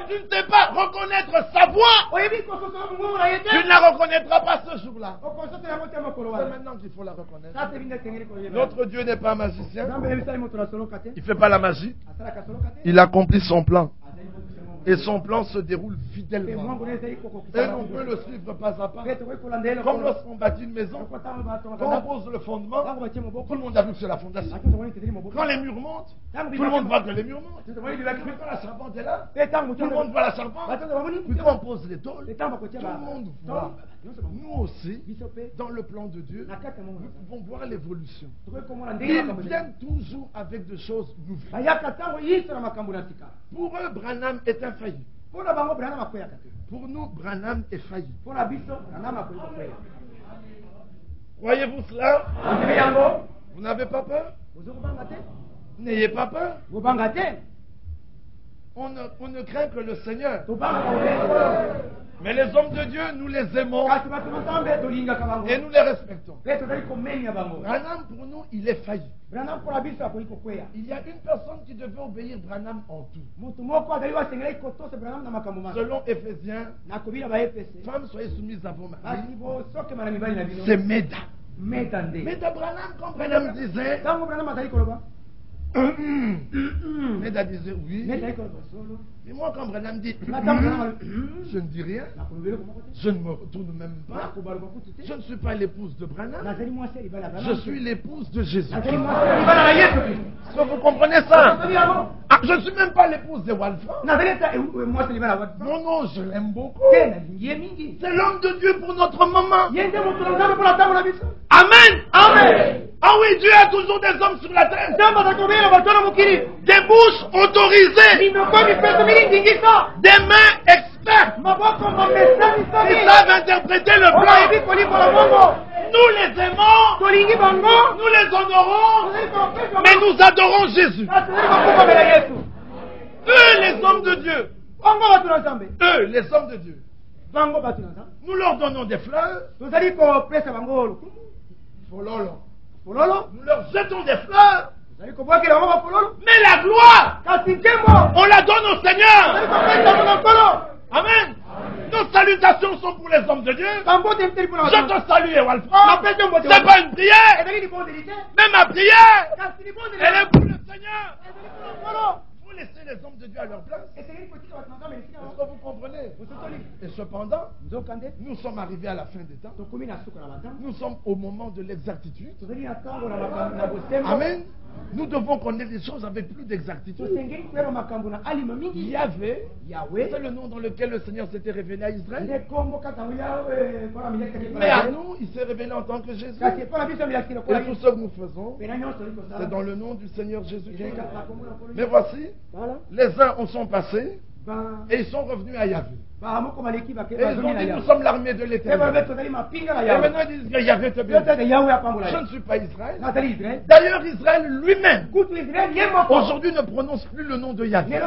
tu ne sais pas reconnaître sa voix, tu ne la reconnaîtras pas ce jour-là. C'est maintenant qu'il faut la reconnaître. Notre Dieu n'est pas un magicien. Il ne fait pas la magie. Il accomplit son plan. Et son plan se déroule fidèlement. Et on peut le suivre pas à pas. Comme lorsqu'on bâtit une maison, quand on pose le fondement, tout le monde a vu que c'est la fondation. Quand les murs montent, tout le monde voit que les murs montent. Puis quand la serpente est là, tout le monde voit la serpente. Puis quand on pose les tôles, tout le monde voit. Nous aussi, dans le plan de Dieu, nous pouvons voir l'évolution. Ils viennent toujours avec des choses nouvelles. Pour eux, Branham est infaillible. Pour nous, Branham est faillible. Croyez-vous cela? Vous n'avez pas peur? N'ayez pas peur. On ne craint que le Seigneur. Mais les hommes de Dieu, nous les aimons et nous les respectons. Branham, pour nous, il est failli. Il y a une personne qui devait obéir Branham en tout. Selon Éphésiens, femmes, soyez soumises à vos maris. C'est Meda. Meda Branham, quand Branham disait, Meda disait oui. Et moi, quand Branham dit, je ne dis rien, je ne me retourne même pas. Je ne suis pas l'épouse de Branham, je suis l'épouse de Jésus. Est-ce que vous comprenez ça? Ah, je ne suis même pas l'épouse de Walfran. Non, non, je l'aime beaucoup. C'est l'homme de Dieu pour notre maman. Amen. Amen. Ah oui, Dieu a toujours des hommes sur la terre. Des bouches autorisées. Des mains expertes. Ils savent interpréter le plan. Nous les aimons. Nous les honorons. Mais nous adorons Jésus. Eux, les hommes de Dieu. Eux, les hommes de Dieu. Nous leur donnons des fleurs. Nous leur jetons des fleurs. Mais la gloire, on la donne au Seigneur. Amen. Nos salutations sont pour les hommes de Dieu. Je te salue, Ewalfran. C'est pas une prière. Mais ma prière, elle est pour le Seigneur. Vous laissez les hommes de Dieu à leur place. Est-ce que vous comprenez? Et cependant, nous sommes arrivés à la fin des temps. Nous sommes au moment de l'exactitude. Amen. Nous devons connaître les choses avec plus d'exactitude. Yahvé, c'est le nom dans lequel le Seigneur s'était révélé à Israël. Mais à nous, il s'est révélé en tant que Jésus. Et tout ce que nous faisons, c'est dans le nom du Seigneur Jésus-Christ. Mais voici, les uns en sont passés et ils sont revenus à Yahvé. Et ils ont dit, nous sommes l'armée de l'Éternel. Et maintenant ils disent que Yahvé te bénit. Je ne suis pas Israël. D'ailleurs, Israël lui-même, aujourd'hui, ne prononce plus le nom de Yahvé.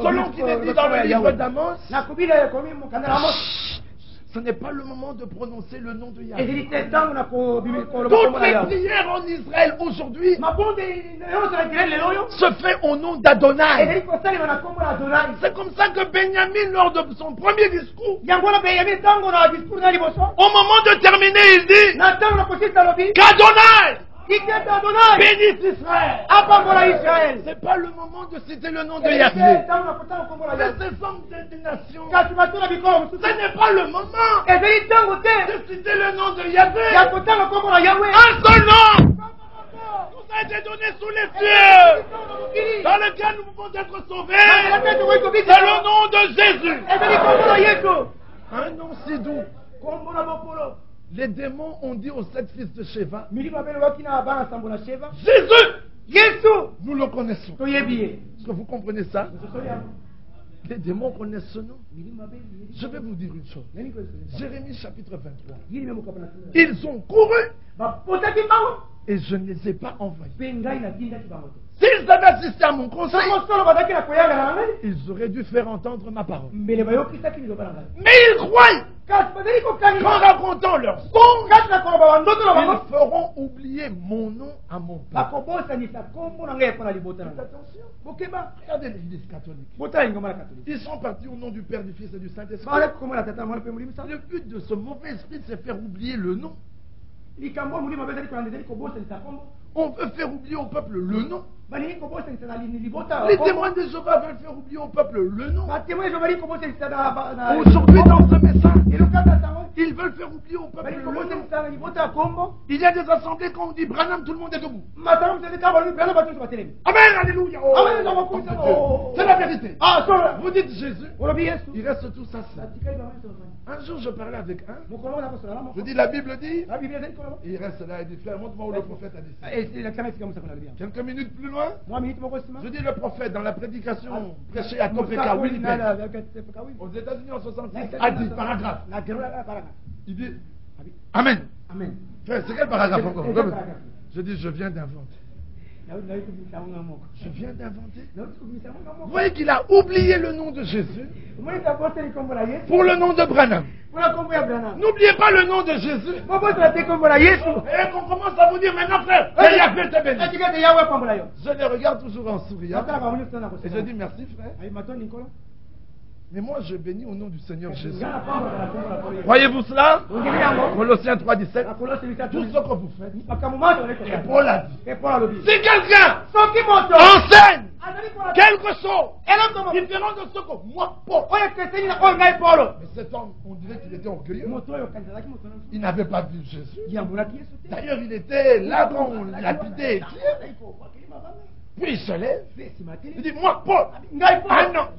Selon qu'il est dit dans le livre d'Amos, ce n'est pas le moment de prononcer le nom de Yahvé. Toutes les prières en Israël aujourd'hui se fait au nom d'Adonai. C'est comme ça que Benjamin, lors de son premier discours, au moment de terminer, il dit qu'Adonai bénisse Israël. Ce n'est pas le moment de citer le nom de Yahvé. Ces hommes des nations. Ce n'est pas le moment de citer le nom de Yahvé. Un seul nom nous a été donné sous les cieux, dans lequel nous pouvons être sauvés. C'est le nom de Jésus. Un nom si doux. Les démons ont dit aux 7 fils de Sheva, Jésus, nous le connaissons. Est-ce que vous comprenez ça? Les démons connaissent ce nom. Je vais vous dire une chose. Jérémie chapitre 23. Ils ont couru et je ne les ai pas envoyés. S'ils avaient assisté à mon conseil, ils auraient dû faire entendre ma parole. Mais ils croient qu'en racontant leur son, ils feront oublier mon nom à mon peuple. Regardez l'église catholique. Ils sont partis au nom du Père, du Fils et du Saint-Esprit. Le but de ce mauvais esprit, c'est faire oublier le nom. On veut faire oublier au peuple le nom. Les témoins de Jéhovah veulent faire oublier au peuple le nom. Aujourd'hui, dans ce message, ils veulent faire oublier au peuple le nom. Il y a des assemblées, quand on dit Branham, tout le monde est debout. Amen, alléluia. C'est la vérité. Vous dites Jésus, il reste tout ça. Un jour, je parlais avec un. Je dis, la Bible dit. Il reste là, il dit, frère, montre-moi où le prophète a dit ça. Quelques minutes plus loin, je dis, le prophète, dans la prédication prêchée à Topeka, Winnipeg, aux États-Unis en 66, a dit, paragraphe. Il dit, Amen. Frère, c'est quel paragraphe encore? Je dis, je viens d'inventer. Je viens d'inventer. Vous voyez qu'il a oublié le nom de Jésus pour le nom de Branham. N'oubliez pas le nom de Jésus. Et qu'on commence à vous dire maintenant, frère, que Yahvé te bénisse. Je les regarde toujours en souriant. Et je dis merci, frère. Mais moi, je bénis au nom du Seigneur Jésus. Voyez-vous cela? Colossiens 3,17. Tout ce que vous faites, et Paul a dit. Si quelqu'un enseigne quelque chose différent de ce que moi, Paul. Mais cet homme, on dirait qu'il était orgueilleux. Il n'avait pas vu Jésus. D'ailleurs, il était là quand on lapidait. Puis il se lève. Il dit, moi, Paul, un ange.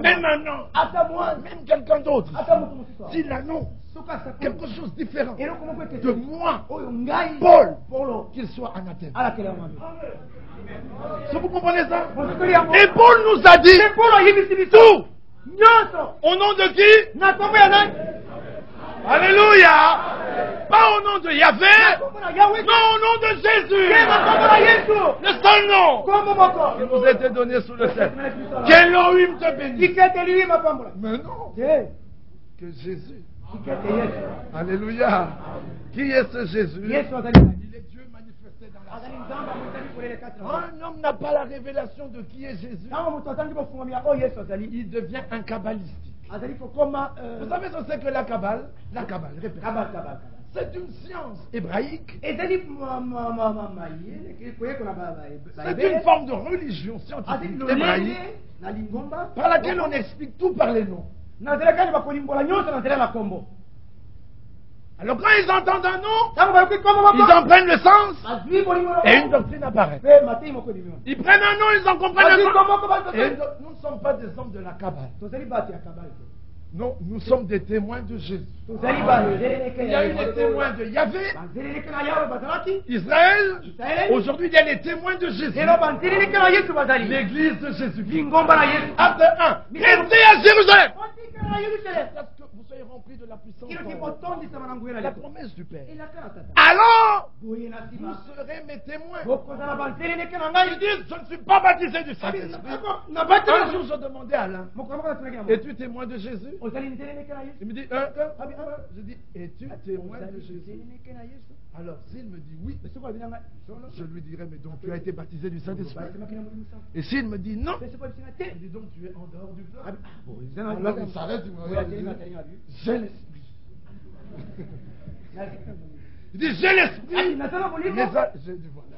Même un ange, même quelqu'un d'autre, s'il annonce quelque chose de différent de moi, Paul, qu'il soit anathème. Est-ce que vous comprenez ça? Et Paul nous a dit tout. Au nom de qui? Alléluia. Pas au nom de Yahvé, non, au nom de Jésus. Le seul nom qui nous a été donné sous le ciel. Qu'Elohim te bénisse. Mais non. Que Jésus. Alléluia. Qui est ce Jésus? Il est Dieu manifesté dans la chair. Un homme n'a pas la révélation de qui est Jésus. Il devient un kabbaliste. Vous savez ce que c'est que la Kabbale? La Kabbale, répète. C'est une science hébraïque. C'est une forme de religion scientifique hébraïque par laquelle on explique tout par les noms. Alors quand ils entendent un nom, ils en prennent le sens et une doctrine apparaît. Ils prennent un nom, ils en comprennent le sens. Et nous ne sommes pas des hommes de la Kabbale. Non, nous sommes des témoins de Jésus. Il y a eu des témoins de Yahvé, Israël. Aujourd'hui, il y a les témoins de Jésus. L'église de Jésus. Acte 1. Restez à Jérusalem. Parce que vous soyez remplis de la puissance. La promesse du Père. Alors, vous serez mes témoins. Ils disent, je ne suis pas baptisé du Saint-Esprit. Un jour, je demandais à Alain, es-tu témoin de Jésus? Il me dit, je dis, es-tu témoin de Jésus? Alors, s'il me dit oui, je lui dirai, mais donc tu as été baptisé du Saint-Esprit. Et s'il me dit non, je dis donc tu es en dehors du peuple. Alors il s'arrête, il me regarde, j'ai l'esprit. Il dit, j'ai l'esprit. nazali na molimo. J'ai dit, voilà.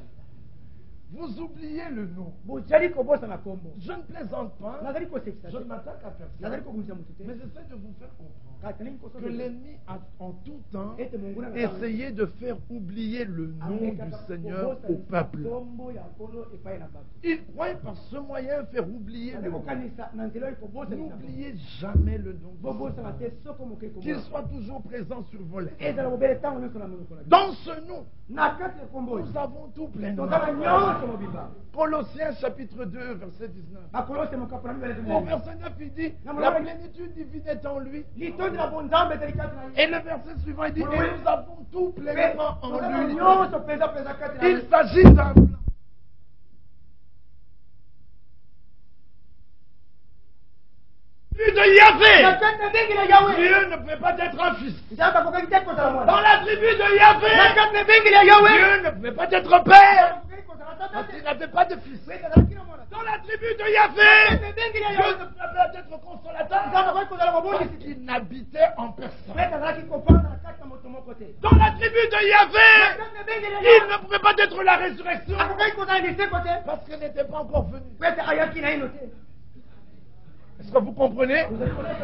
Vous oubliez le nom. bozali kobosana kombo. Je ne plaisante pas. nazali kosekisa Je ne m'attaque à personne. nazali kokumisa motu te. Mais j'essaie de vous faire comprendre Kati nalingi kosoka que l'ennemi a en tout temps ete monguna na essayé de faire oublier le nom du Seigneur au peuple. kombo ya nkolo epai na bato. Il croit par ce moyen faire oublier le nom. kokanisa na nzela oyo kobosana. N'oubliez jamais le nom du bobosana Seigneur. te soko moke Qu'il kombo. soit toujours présent sur vos lèvres. ezala bobele ntango nyonso na monoko na bino. Dans ce nom, na kati ya kombo oyo nous avons tout pleinement. tozala nyonso mobimba. Colossiens chapitre 2, verset 19. bakolose mokapo na mibale Au verset 9, il dit, la plénitude divine est en lui. litondi na bonzambe ezali kati na ye. Et le verset suivant, il dit, et nous avons tout pleinement en tozala lui. nyonso mpenza kati na ye. Il s'agit d'un plan. De Yahvé. na kati na bengi na yawe. Dieu ne peut pas être un fils. nzambe akokaki te kozala Dans mwana. la tribu de Yahvé, na kati na bengi na yawe. Dieu ne pouvait pas être père akokaki kozala tata parce te. qu'il n'avait pas de fils. ezalaki na mwana. Dans la tribu de na Yahvé, kati na bengi na Dieu yawe. ne pouvait pas être consolateur nzambe akokaki kozala parce mobondisi. qu'il n'habitait en personne. ezalaki kofanda na kati na moto moko te. Dans la tribu de Yahvé, na kati na bengi na il yawe. ne pouvait pas être la résurrection akokaki kozala liseko te. parce qu'il n'était pas encore venu. ete ayaki na ino te. Est-ce que vous comprenez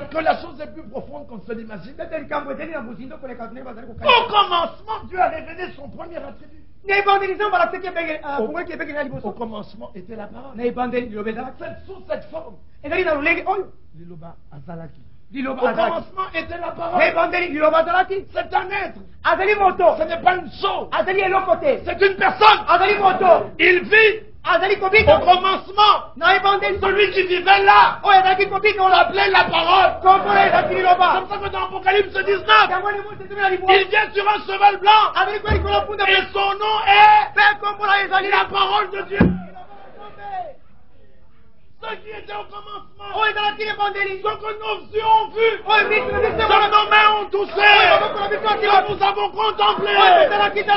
que la chose est plus profonde qu'on se l'imagine? ete likambo ezali na bozindo koleka bato ndenge bazali Au kokani. commencement, Dieu a révélé son premier attribut. na ebandeli nzambe alakisaki ebenge akongolaki ebenge na Au liboso. commencement était la parole. na ebandeli liloba ezalaki. Sous cette forme, ezali na lolenge oyo. Liloba Azalaki. liloba Au azalaki. commencement était la na parole. ebandeli liloba azalaki. C'est un être. azali moto. Ce n'est pas une chose. azali eloko te. C'est une personne. azali moto. Il vit. azali Au kobika. commencement, na ebandeli celui qui vivait là, oyo ezalaki kobika on l'appelait la parole. kombola ezalaki C'est liloba. comme ça que dans Apocalypse 19, yango ni moto ezali na liboso. il vient sur un cheval blanc. azali koya likolo mpunda Et son nom est mpe kombola ezali la parole de Dieu. Oyo Ce qui était au commencement, ezalaki na ebandeli. ce que nos yeux ont vu, oyo misi na ce biso que nos mains ont touché, que nous avons contemplé,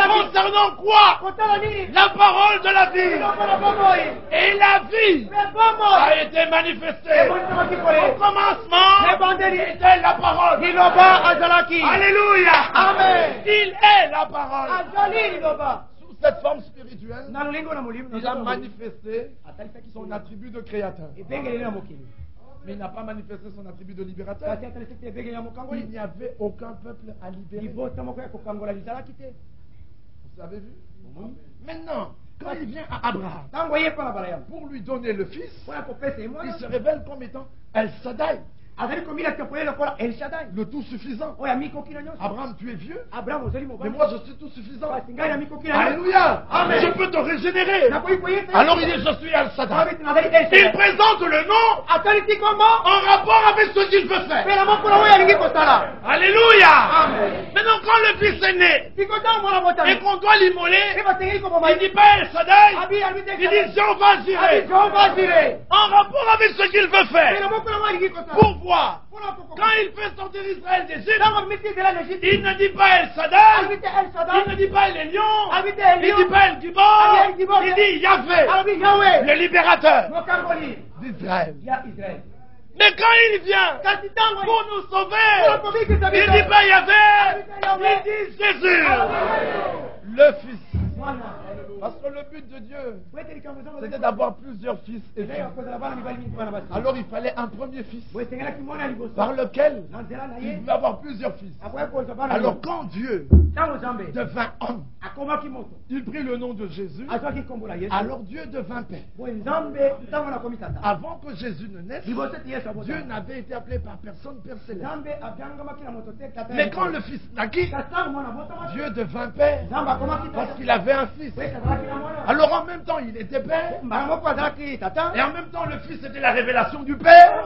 concernant quoi? kotala nini. La parole de la vie. eloko na bomoi. Et la vie mpe bomoi. a été manifestée. ebondisamaki Au kole. commencement, na ebandeli était la parole. liloba azalaki. Alléluia. Amen. Il est la parole. azali liloba. Sous cette forme spirituelle, na lolingo na molimo il a manifesté atalisaki son attribut de créateur. ebengeli na mokili. Mais il n'a pas manifesté son attribut de libérateur. kasi atalisaki ebengeli na Il mokangoli. n'y avait aucun peuple à libérer. libota moko ya kokangola lizalaki te. Vous avez vu? Maintenant, quand il vient à Abraham ntango ye mpo na bala yango pour lui donner le fils, mpona kopesa ye il mwana se révèle comme étant El Shaddai, azali komilakisa pole lokola el shadai le tout suffisant. oyo amikoki na nyonso. Abraham, tu es vieux, abrahamu ozali mais mobali moi je suis tout suffisant. kasi ngai na mikoki na nyonso. Alléluia. Amen. Je peux te régénérer. nakoki koyesa Alors il dit, je suis El Shaddai. nazali el Il shadai présente le nom atalisi kombo en rapport avec ce qu'il veut mpe faire. na mokolo oyo alingi kosala. Alléluia. Amen. Maintenant, quand le fils est né sikotala mwana et botami qu'on doit l'immoler, mpe basengeli koboma il dit pas El Shaddai, abi albi te il dit Jéhovah abi Jireh. jehova azire En rapport avec ce qu'il veut mpe faire. na mokolo oyo alingi kosala. Pour voir. mpona kokoko Quand il fait sortir Israël d'Égypte, ntango misi ezela na Egypte il ne dit pas El Shaddai, albi te el il shadai ne dit pas El Elyon, albi te el il ne dit lion pas El Gibor, El Gibor. il dit Yahvé, albi yawe le libérateur mokangoli d'Israël. ya israel. Mais quand il vient kasi ntango pour nous mpona sauver, komikisa il biso dit pas Yahvé, Yahvé. il dit Jésus, le Fils. mwana Parce que le but de Dieu, wete likambo zongo c'était d'avoir plusieurs fils et ezali filles. kokozala bana mibali mingi mpo na basi. Alors il fallait un premier fils boye esengelaki mwana ya liboso par lequel na nzela na il ye pouvait avoir plusieurs fils. akoki kozwa bana Alors mingi. quand Dieu ntango nzambe devint homme, akomaki moto il prit le nom de Jésus. azwaki nkombo na yesu Alors Dieu devint Père. boye nzambe ntango nakomi tata Avant que Jésus ne naisse, liboso ete yesu Dieu abota n'avait été appelé par personne Père céleste. nzambe abiangamaki na moto te tata Mais quand le Fils naquit, kasi ntango mwana abotamaki Dieu devint Père nzambe akomaki parce tata qu'il avait un Fils. boye kazalaki na mwana Alors en même temps, il était Père mbala moko azalaki tata et en même temps, le Fils était la révélation du Père.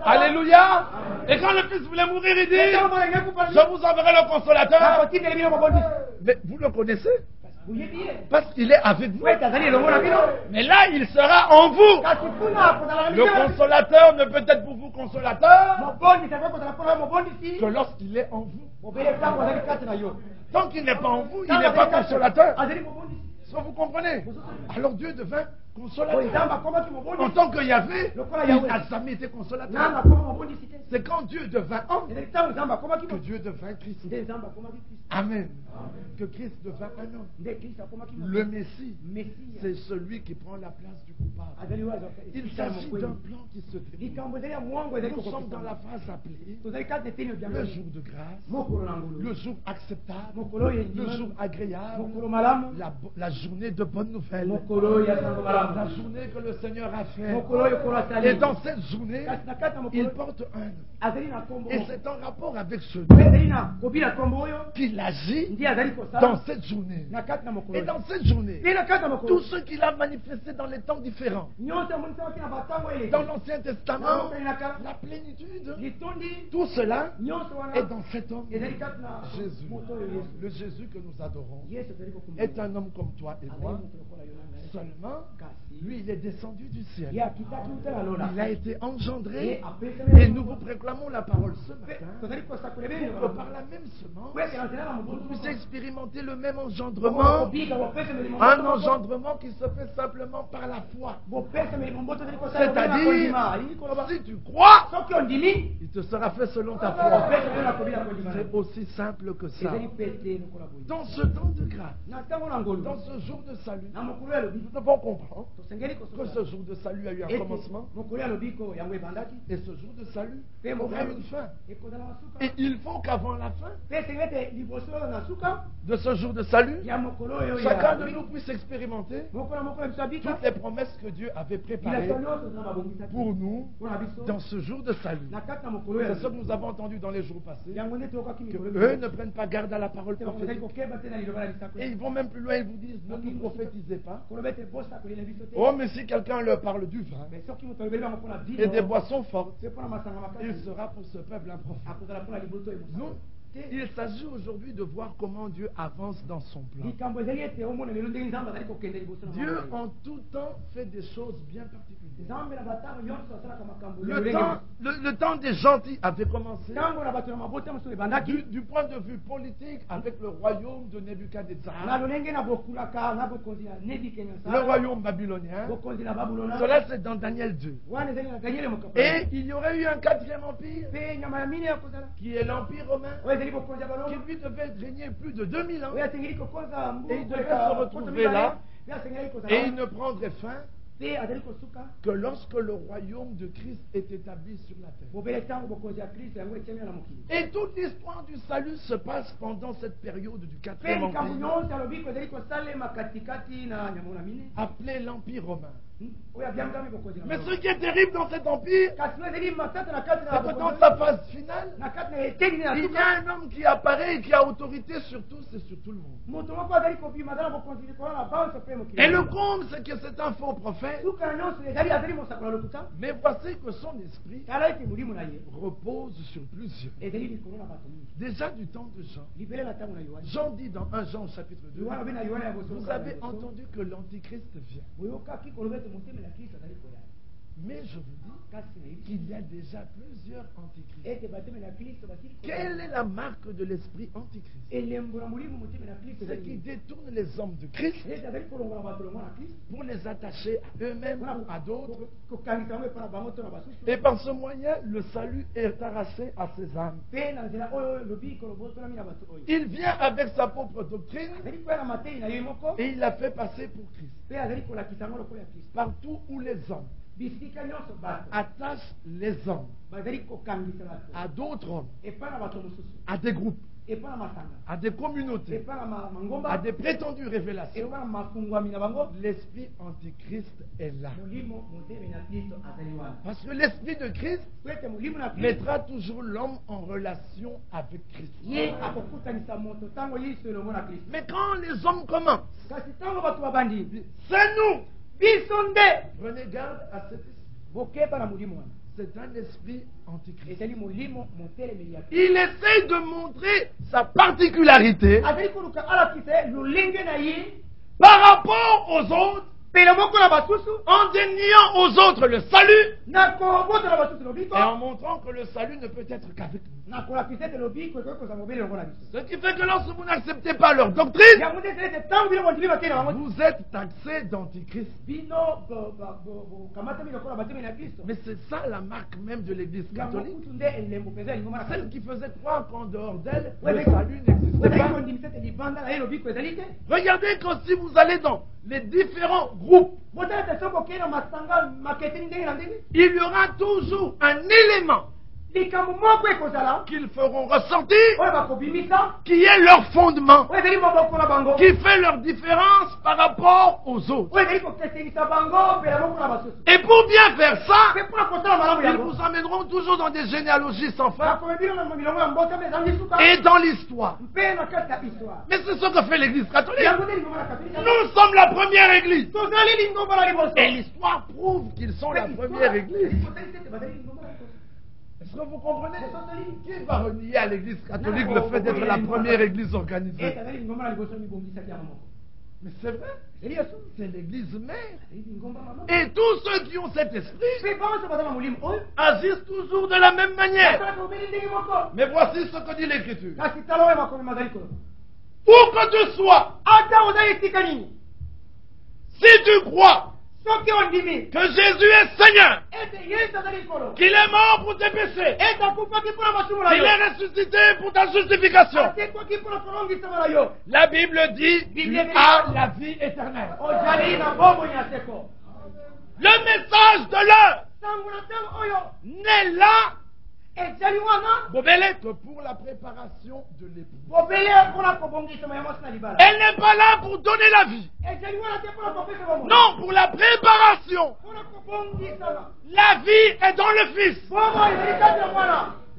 Alléluia. Et quand le Fils voulait mourir, il dit, je vous enverrai le consolateur. akotindeli bino mobondisi Mais vous le connaissez boyebi ye parce qu'il est avec vous. ete azali elongo na bino Mais là, il sera en vous. kasi kuna akozala na Le bino consolateur ne peut être pour vous consolateur mobondisi akoki kozala mpona yo mobondisi que lorsqu'il est en vous. mobele ntango azali kati na yo Tant qu'il n'est pas en vous, il n'est pas consolateur. azali mobondisi Est-ce que vous comprenez? Alors Dieu devint consolateur. En tant que Yahvé, il n'a jamais été consolateur. C'est quand Dieu devint homme que Dieu devint Christ. Amen. Que Christ devint un homme. Le Messie, c'est celui qui prend la place du coupable. Il s'agit d'un plan qui se déroule. Nous sommes dans la phase appelée le jour de grâce, le jour acceptable, le jour agréable, la journée de bonnes nouvelles, la journée que le Seigneur a fait. Et dans cette journée, il porte un nom. Et c'est en rapport avec ce nom qu'il agit dans cette journée. Et dans cette journée, tout ce qu'il a manifesté dans les temps différents, dans l'Ancien Testament, la plénitude, tout cela est dans cet homme, Jésus. Le Jésus que nous adorons est un homme comme toi et moi. Seulement, lui, il est descendu du ciel. Il a été engendré. Et nous vous proclamons la parole ce matin. Pour que par la même semence, vous puissiez expérimenter le même engendrement. Un engendrement qui se fait simplement par la foi. C'est-à-dire, si tu crois, il te sera fait selon ta foi. C'est aussi simple que ça. Dans ce temps de grâce, dans ce jour de salut, nous devons comprendre que ce jour de salut a eu un commencement et ce jour de salut aura une fin. Et il faut qu'avant la fin de ce jour de salut, chacun de nous puisse expérimenter toutes les promesses que Dieu avait préparées pour nous dans ce jour de salut. C'est ce que nous avons entendu dans les jours passés, qu'eux ne prennent pas garde à la parole prophétique. Et ils vont même plus loin, ils vous disent, ne nous prophétisez pas. Oh, mais si quelqu'un leur parle du vin et des boissons fortes, il sera pour ce peuple un prophète. Nous, il s'agit aujourd'hui de voir comment Dieu avance dans son plan. Dieu en tout temps fait des choses bien particulières. Le temps des gentils avait commencé du point de vue politique avec le royaume de Nebuchadnezzar, le royaume babylonien. Cela c'est dans Daniel 2. Et il y aurait eu un quatrième empire qui est l'empire romain, qui lui devait régner plus de 2000 ans, et il devait se retrouver là, et il ne prendrait fin que lorsque le royaume de Christ est établi sur la terre. Et toute l'histoire du salut se passe pendant cette période du quatrième empire, appelé l'empire romain. Mais ce qui est terrible dans cet empire, c'est que dans sa phase finale, il y a un homme qui apparaît et qui a autorité sur tous et sur tout le monde. Et le comble, c'est que c'est un faux prophète. Mais voici que son esprit repose sur plusieurs. Déjà du temps de Jean. Jean dit dans 1 Jean chapitre 2, vous avez entendu que l'Antichrist vient. Mais je vous dis qu'il y a déjà plusieurs antichrists. Quelle est la marque de l'esprit antichrist? C'est qui détourne les hommes de Christ pour les attacher à eux-mêmes ou à d'autres. Et par ce moyen, le salut est arraché à ces âmes. Il vient avec sa propre doctrine et il la fait passer pour Christ. Partout où les hommes attachent les hommes à d'autres hommes, à des groupes, à des communautés, à des prétendues révélations, l'esprit antichrist est là. Parce que l'esprit de Christ mettra toujours l'homme en relation avec Christ. Mais quand les hommes commencent, c'est nous. Prenez garde à cet esprit. C'est un esprit antichrist. Il essaie de montrer sa particularité par rapport aux autres en déniant aux autres le salut et en montrant que le salut ne peut être qu'avec nous. Ce qui fait que lorsque vous n'acceptez pas leur doctrine, vous êtes taxé d'antichrist. Mais c'est ça la marque même de l'église catholique. Celle qui faisait croire qu'en dehors d'elle, le salut n'existait pas. Regardez quand si vous allez dans les différents groupes, il y aura toujours un élément qu'ils feront ressentir, qui est leur fondement, qui fait leur différence par rapport aux autres. Et pour bien faire ça, ils vous amèneront toujours dans des généalogies sans fin et dans l'histoire. Mais c'est ce que fait l'église catholique. Nous sommes la première église. Et l'histoire prouve qu'ils sont la première église. Est-ce que vous comprenez? Qui va renier à l'église catholique le fait d'être la première église organisée? Mais c'est vrai, c'est l'église mère. Et tous ceux qui ont cet esprit agissent toujours de la même manière. Mais voici ce que dit l'Écriture. Où que tu sois, si tu crois que Jésus est Seigneur, qu'il est mort pour tes péchés, qu'il est ressuscité pour ta justification, la Bible dit tu as la vie éternelle. Le message de l'heure n'est là que pour la préparation de l'époux. Elle n'est pas là pour donner la vie. Non, pour la préparation. La vie est dans le Fils.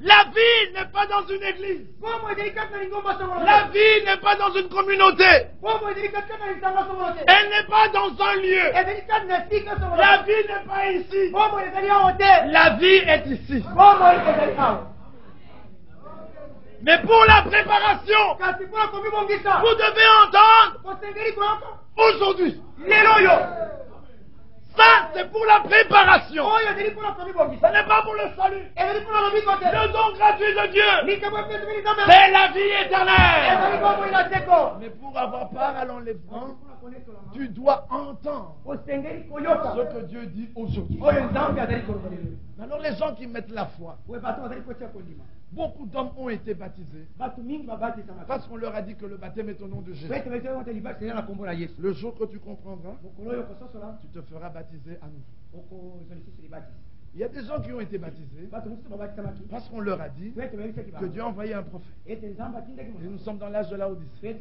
La vie n'est pas dans une église. La vie n'est pas dans une communauté. Elle n'est pas dans un lieu. La vie n'est pas ici. La vie est ici. Mais pour la préparation, vous devez entendre aujourd'hui. Ça, c'est pour la préparation. Ce n'est pas pour le salut. Le don gratuit de Dieu, c'est la vie éternelle. Mais pour avoir part à l'enlèvement, tu dois entendre ce que Dieu dit aujourd'hui. Alors les gens qui mettent la foi, beaucoup d'hommes ont été baptisés parce qu'on leur a dit que le baptême est au nom de Jésus. Le jour que tu comprendras, tu te feras baptiser à nouveau. Il y a des gens qui ont été baptisés parce qu'on leur a dit que Dieu a envoyé un prophète. Et nous sommes dans l'âge de la Odyssée.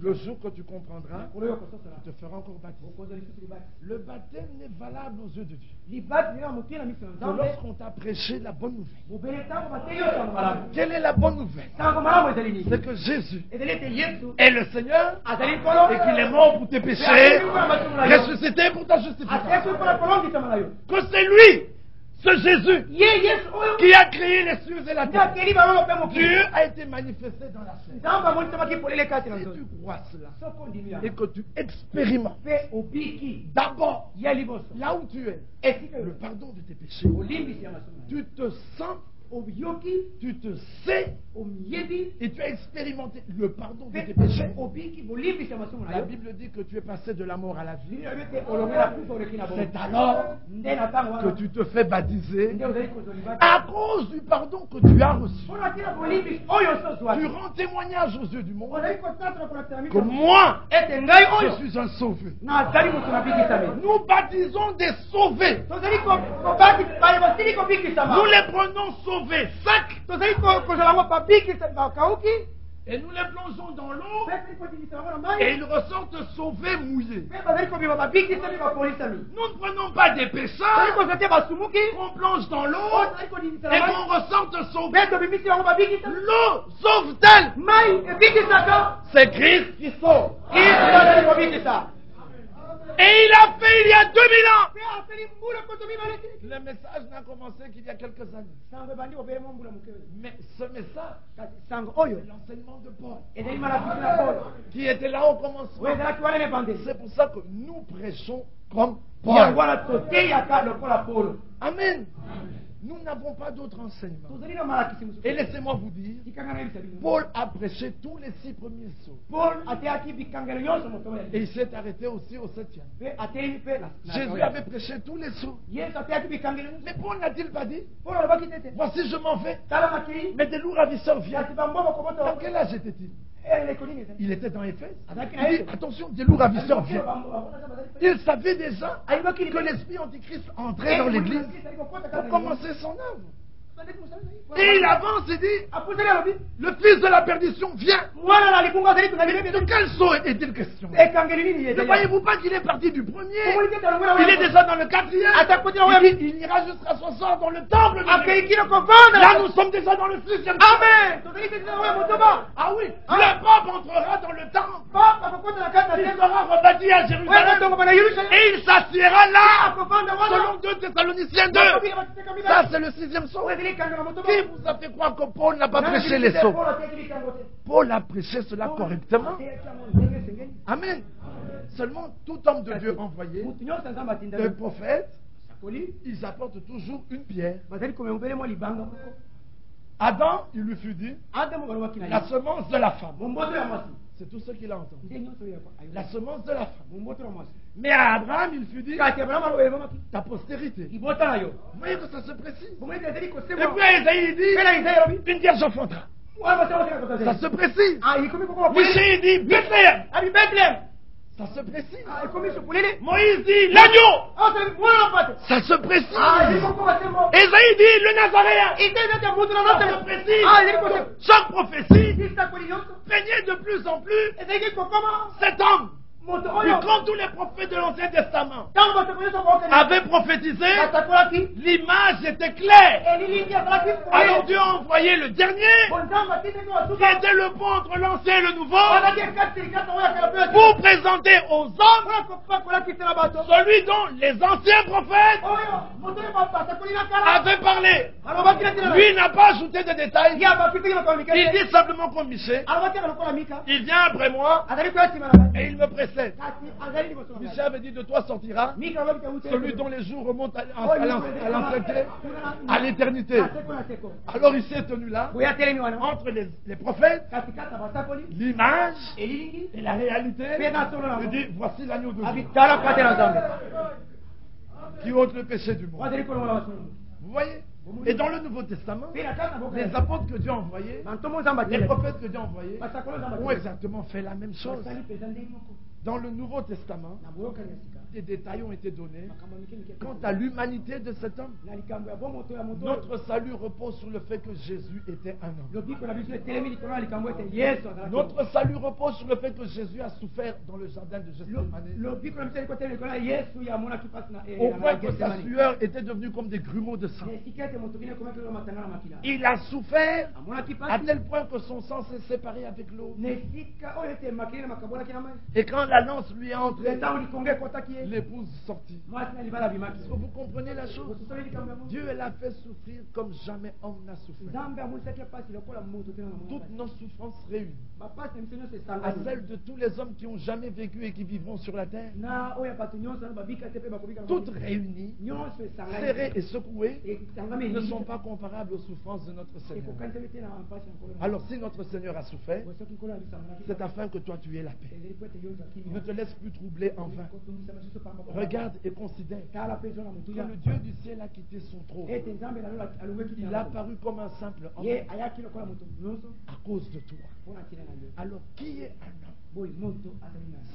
Le jour que tu comprendras, tu te feras encore baptiser. Le baptême n'est valable aux yeux de Dieu que lorsqu'on t'a prêché la bonne nouvelle. Quelle est la bonne nouvelle? C'est que Jésus est le Seigneur et qu'il est mort pour tes péchés, ressuscité pour ta justification. Que c'est lui, ce Jésus, qui a créé les cieux et la terre. Dieu a été manifesté dans la chair. Si tu crois cela et que tu expérimentes d'abord là où tu es le pardon de tes péchés, tu te sens, tu te sais et tu as expérimenté le pardon de tes péchés. La Bible dit que tu es passé de la mort à la vie. C'est alors que tu te fais baptiser à cause du pardon que tu as reçu. Tu rends témoignage aux yeux du monde que moi, je suis un sauvé. Nous baptisons des sauvés. Nous les prenons sauvés sacs et nous les plongeons dans l'eau et ils ressortent sauvés mouillés. Nous ne prenons pas des pécheurs qu'on plonge dans l'eau et qu'on ressorte sauvés. L'eau sauve-t-elle? C'est Christ qui sauve. Et il a fait il y a 2000 ans. Le message n'a commencé qu'il y a quelques années. Mais ce message, c'est l'enseignement de Paul, qui était là au commencement. C'est pour ça que nous prêchons comme Paul. Amen. Nous n'avons pas d'autre enseignement. Et laissez-moi vous dire, Paul a prêché tous les 6 premiers sauts. Et il s'est arrêté aussi au 7e. Jésus avait prêché tous les sauts. Mais Paul n'a-t-il pas dit, voici je m'en vais, mais des loups ravisseurs viennent. Dans quel âge était-il? Il était dans Éphèse. Il dit, attention, des loups ravisseurs viennent. Il savait déjà que l'esprit antichrist entrait dans l'église pour commencer son œuvre. Et il avance et dit, le fils de la perdition vient. De quel saut est-il question? Ne voyez-vous pas qu'il est parti du premier? Il est déjà dans le 4e. Il ira jusqu'à son sort dans le temple. Là, nous sommes déjà dans le 6e. Amen. Ah oui, le pape entrera dans le temple. Il sera rebâti à Jérusalem. Et il s'assiera là, selon 2 Thessaloniciens 2. Ça, c'est le 6e saut. Qui vous a fait croire que Paul n'a pas prêché les sauts? Paul a prêché cela correctement. Amen. Seulement, tout homme de Dieu envoyé, un prophète, ils apportent toujours une pierre. Adam, il lui fut dit, la semence de la femme. C'est tout ce qu'il a entendu. La semence de la femme. Mais à Abraham, il fut dit, ta postérité. Vous voyez que ça se précise. Et puis à Isaïe, il dit, une vierge enfantera. Ça se précise. Michée, il dit, Bethléem. Ça se précise. Moïse dit, l'agneau. Ça se précise. Ésaïe dit, le Nazaréen. Ça se précise. Chaque prophétie peignait de plus en plus cet homme. Et comme tous les prophètes de l'Ancien Testament avaient prophétisé, l'image était claire. Alors Dieu a envoyé le dernier, qui était le pont entre l'Ancien et le Nouveau, pour présenter aux hommes celui dont les anciens prophètes avaient parlé. Lui n'a pas ajouté de détails. Il dit simplement comme Michée, il vient après moi et il me précède. Michel avait dit, de toi sortira celui dont les jours remontent à l'éternité. Alors il s'est tenu là, entre les prophètes, l'image et la réalité. Il dit, voici l'agneau de Dieu qui ôte le péché du monde. Vous voyez? Et dans le Nouveau Testament, les apôtres que Dieu a envoyés, les prophètes que Dieu a envoyés, ont exactement fait la même chose. Dans le Nouveau Testament, des détails ont été donnés quant à l'humanité de cet homme. Notre salut repose sur le fait que Jésus était un homme. Notre salut repose sur le fait que Jésus a souffert dans le jardin de Gethsémani, au point que sa sueur était devenue comme des grumeaux de sang. Il a souffert à tel point que son sang s'est séparé avec l'eau. Et quand la lance lui est entrée, l'épouse sortit. Est-ce que vous comprenez la chose? Dieu l'a fait souffrir comme jamais homme n'a souffert. Toutes nos souffrances réunies à celles de tous les hommes qui ont jamais vécu et qui vivront sur la terre, toutes réunies, serrées et secouées, ne sont pas comparables aux souffrances de notre Seigneur. Alors si notre Seigneur a souffert, c'est afin que toi tu aies la paix. Ne te laisse plus troubler en vain. Regarde et considère que le Dieu du ciel a quitté son trône. Il a apparu comme un simple homme à cause de toi. Alors qui est un homme,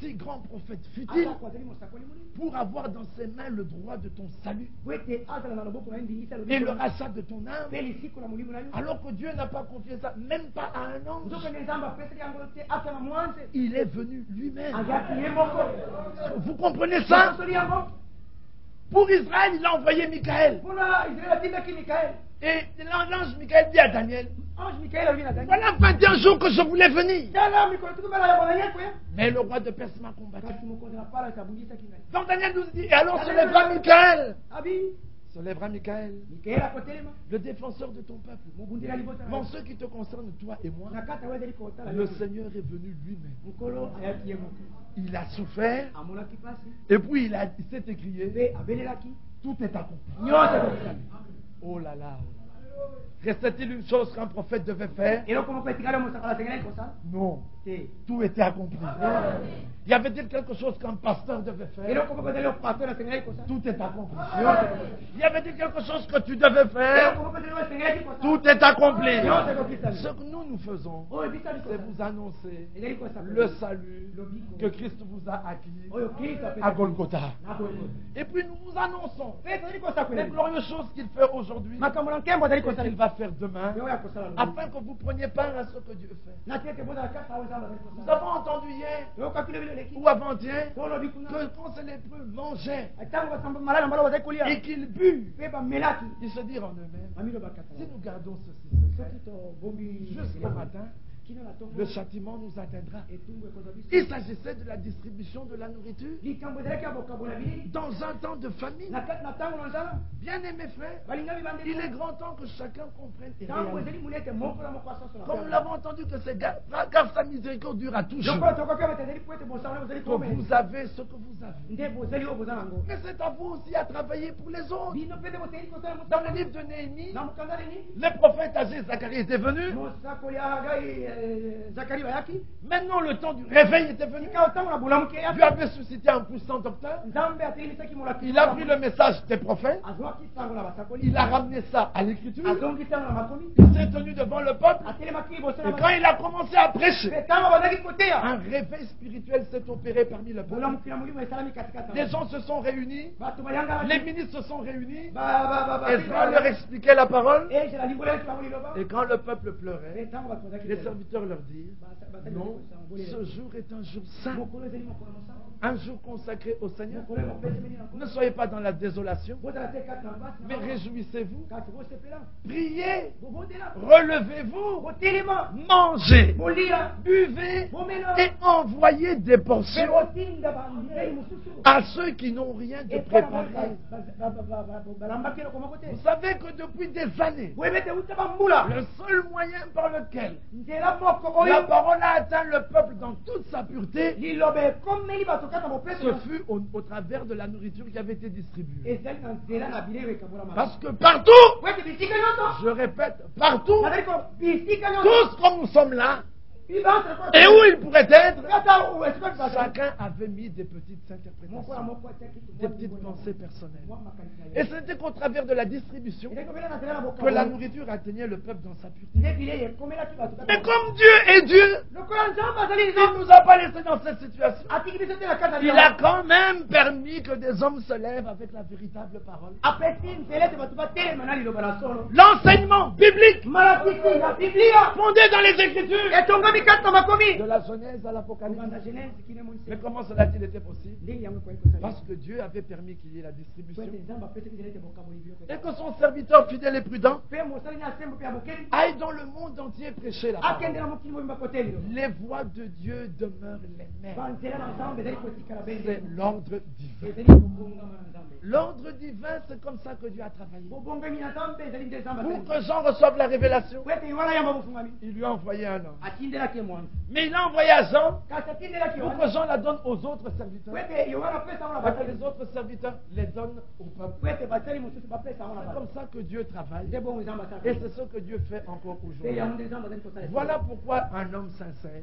si grand prophète fut-il, pour avoir dans ses mains le droit de ton salut et le rachat de ton âme, alors que Dieu n'a pas confié ça même pas à un ange? Il est venu lui-même. Vous comprenez ça? Pour Israël, il a envoyé Michael. Et l'ange Michael dit à Daniel, voilà 21 jours que je voulais venir. Mais le roi de Perse m'a combattu. Donc Daniel nous dit, et alors se lèvera Michael. Se lèvera Michael, le défenseur de ton peuple. Dans ce qui te concerne, toi et moi, le Seigneur est venu lui-même. Il a souffert, et puis il s'est écrié, tout est accompli. Oh là là. Restait-il une chose qu'un prophète devait faire? Non. Tout était accompli. Y avait-il quelque chose qu'un pasteur devait faire? Tout est accompli. Y avait-il quelque chose que tu devais faire? Tout est accompli. Ce que nous faisons, c'est vous annoncer le salut que Christ vous a acquis à Golgotha. Et puis nous vous annonçons les glorieuses choses qu'il fait aujourd'hui, qu'il va faire demain, afin que vous preniez part à ce que Dieu fait. Nous avons entendu hier ou avant-hier que quand ces lépreux mangeaient et qu'ils bu, ils se dirent en eux-mêmes, si nous gardons ceci jusqu'au matin, le châtiment nous atteindra. Il s'agissait de la distribution de la nourriture dans un temps de famine. Bien aimés frères, il est grand temps que chacun comprenne et réalise. Comme nous l'avons entendu que c'est car sa miséricorde dure à toujours. Que vous avez ce que vous avez. Mais c'est à vous aussi à travailler pour les autres. Dans le livre de Néhémie, le prophète âgé Zacharie était venu. Maintenant le temps du réveil était venu. Dieu avait suscité un puissant docteur. Il a pris le message des prophètes. Il a ramené ça à l'écriture. Il s'est tenu devant le peuple. Et quand il a commencé à prêcher, un réveil spirituel s'est opéré parmi le peuple. Les gens se sont réunis. Les ministres se sont réunis. Ezra leur expliquait la parole. Et quand le peuple pleurait, les serviteurs leur dire, non, ce jour est un jour saint, un jour consacré au Seigneur. Ne soyez pas dans la désolation, mais réjouissez-vous, priez, relevez-vous, mangez, buvez et envoyez des portions à ceux qui n'ont rien de préparé. Vous savez que depuis des années, le seul moyen par lequel la parole a atteint le peuple dans toute sa pureté, ce fut au travers de la nourriture qui avait été distribuée. Parce que partout, je répète, partout, tous comme nous sommes là, et où il pourrait être, chacun avait mis des petites interprétations, des petites pensées personnelles. Et ce n'était qu'au travers de la distribution que la nourriture atteignait le peuple dans sa pureté. Mais comme Dieu est Dieu, il ne nous a pas laissés dans cette situation. Il a quand même permis que des hommes se lèvent avec la véritable parole. L'enseignement biblique fondé dans les Écritures, de la Genèse à l'Apocalypse. Mais comment cela a-t-il été possible? Parce que Dieu avait permis qu'il y ait la distribution et que son serviteur fidèle et prudent aille dans le monde entier prêcher la parole. Les voix de Dieu demeurent les mêmes. C'est l'ordre divin. L'ordre divin, c'est comme ça que Dieu a travaillé. Pour que Jean reçoive la révélation, il lui a envoyé un homme. Mais il a envoyé à Jean pour que Jean la donne aux autres serviteurs. Parce que les autres serviteurs les donnent au peuple. C'est comme ça que Dieu travaille. Et c'est ce que Dieu fait encore aujourd'hui. Voilà pourquoi un homme sincère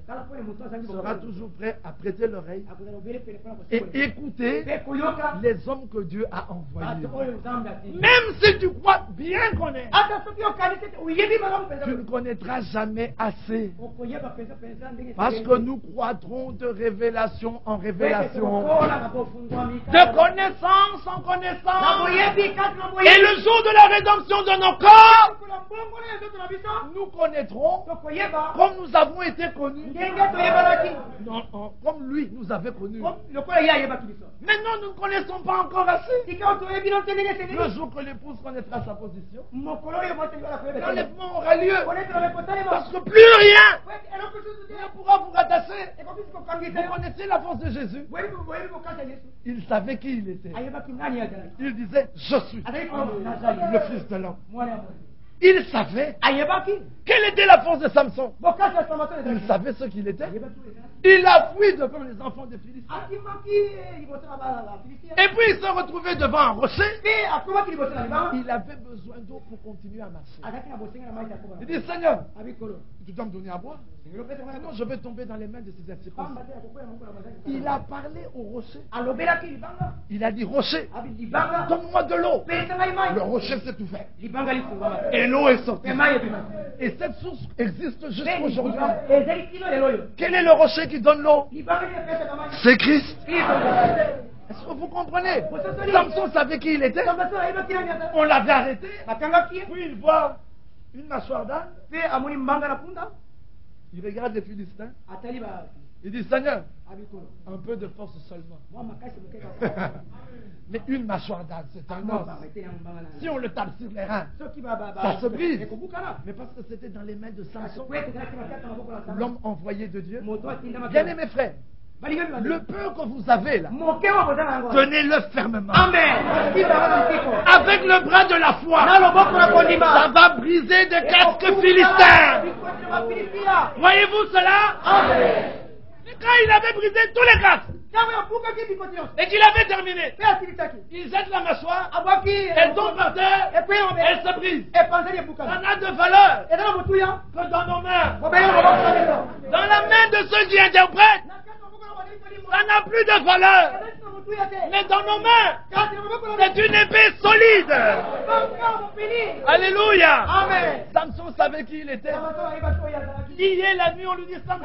sera toujours prêt à prêter l'oreille et écouter les hommes que Dieu a envoyés. Même si tu crois bien connaître, tu ne connaîtras jamais assez. Parce que nous croîtrons de révélation en révélation, de connaissance en connaissance. Et le jour de la rédemption de nos corps, nous connaîtrons comme nous avons été connus. Non, comme lui nous avait connus. Maintenant, nous ne connaissons pas encore assez. Le jour que l'épouse connaîtra sa position, l'enlèvement aura lieu. Parce que plus rien ne pourra vous rattacher. Vous connaissez la force de Jésus. Il savait qui il était. Il disait, je suis le Fils de l'homme. Il savait quelle était la force de Samson. Il savait ce qu'il était. Il a fui devant les enfants de Philistins. Et puis il se retrouvait devant un rocher. Il avait besoin d'eau pour continuer à marcher. Il dit, Seigneur, tu dois me donner à boire. Sinon je vais tomber dans les mains de ces incirconcis. Il a parlé au rocher. Il a dit, rocher, donne-moi de l'eau. Le rocher s'est ouvert. Et l'eau est sortie. Et cette source existe jusqu'aujourd'hui. Quel est le rocher qui donne l'eau? C'est Christ. Est-ce que vous comprenez? Samson savait qui il était. On l'avait arrêté. Puis il voit une mâchoire d'âne. Il regarde les Philistins. Il dit, Seigneur, un peu de force seulement. Mais une mâchoire d'âne, c'est un os. Si on le tape sur les reins, ça se brise. Mais parce que c'était dans les mains de Samson, l'homme envoyé de Dieu. Bien aimé frère, le peu que vous avez là, tenez-le fermement. Avec le bras de la foi, ça va briser des casques philistins. Voyez-vous cela? Et quand il avait brisé tous les casques et qu'il avait terminé, il jette la mâchoire, elle tombe par terre, elle se brise. Ça n'a de valeur que dans nos mains. Dans la main de ceux qui interprètent, ça n'a plus de valeur. Mais dans nos mains, c'est une épée solide. Alléluia. Amen. Samson savait qui il était. Hier la nuit, on lui dit, Samson,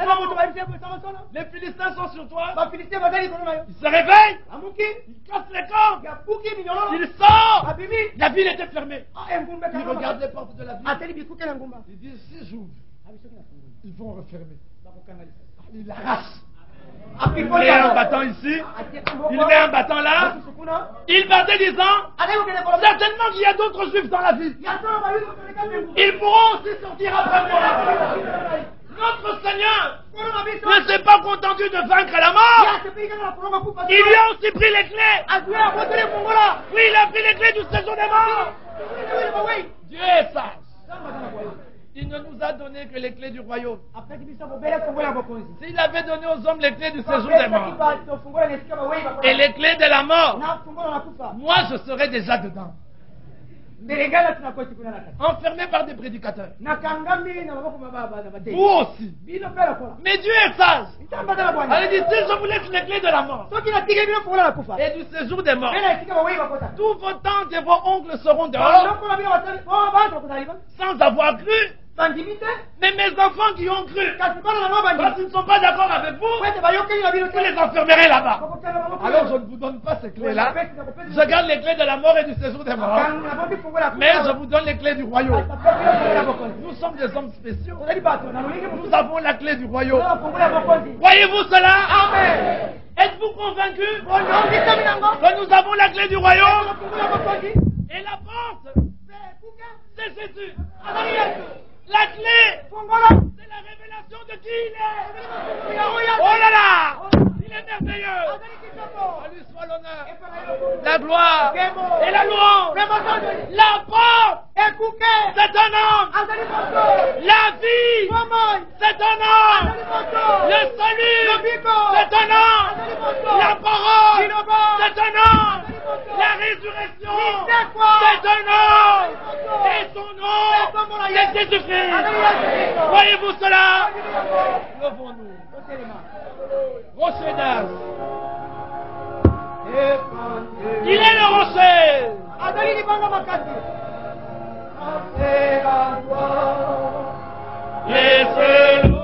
les Philistins sont sur toi. Il se réveille, il casse les cordes, il sort. La ville était fermée. Il regarde les portes de la ville. Il dit, si j'ouvre, ils vont refermer. Il arrache. Il met un bâton ici, il met un bâton là, il partait disant, certainement qu'il y a d'autres juifs dans la ville. Ils pourront aussi sortir après moi. Notre Seigneur ne s'est pas contenté de vaincre la mort. Il lui a aussi pris les clés. Oui, il a pris les clés du séjour des morts. Dieu est sage. Il ne nous a donné que les clés du royaume. S'il avait donné aux hommes les clés du séjour des morts et les clés de la mort, moi je serais déjà dedans. Enfermé par des prédicateurs. Vous aussi. Mais Dieu est sage. Elle dit, si je vous laisse les clés de la mort et du séjour des morts, tous vos tantes et vos oncles seront dehors sans avoir cru. Mais mes enfants qui ont cru, parce qu'ils ne sont pas d'accord avec vous, vous les enfermerez là-bas. Alors je ne vous donne pas ces clés-là. Je garde les clés de la mort et du séjour des morts. Mais je vous donne les clés du royaume. Nous sommes des hommes spéciaux. Nous avons la clé du royaume. Voyez-vous cela? Amen. Êtes-vous convaincus que nous avons la clé du royaume? Et la porte, c'est Jésus. La clé, c'est la révélation de qui il est. Oh là là, il est merveilleux. À lui soit l'honneur, la gloire et la louange. La porte, c'est un homme. La vie, c'est un homme. Le salut, c'est un homme. La parole, c'est un homme. La résurrection, c'est un homme. Et son nom, c'est Jésus-Christ. Voyez-vous cela? Levons-nous. Rocher d'As. Il est le rocher. Laissez-le.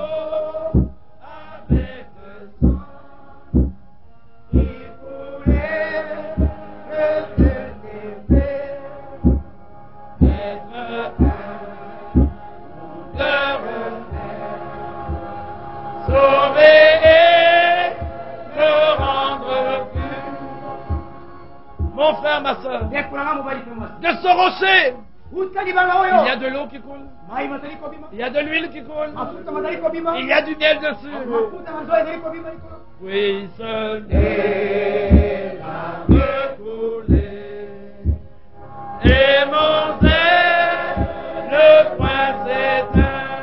Mon frère, ma soeur, de ce rocher, il y a de l'eau qui coule, il y a de l'huile qui coule, il y a du miel dessus. Oui, ce miel a coulé, et mon zèle, le point s'éteint,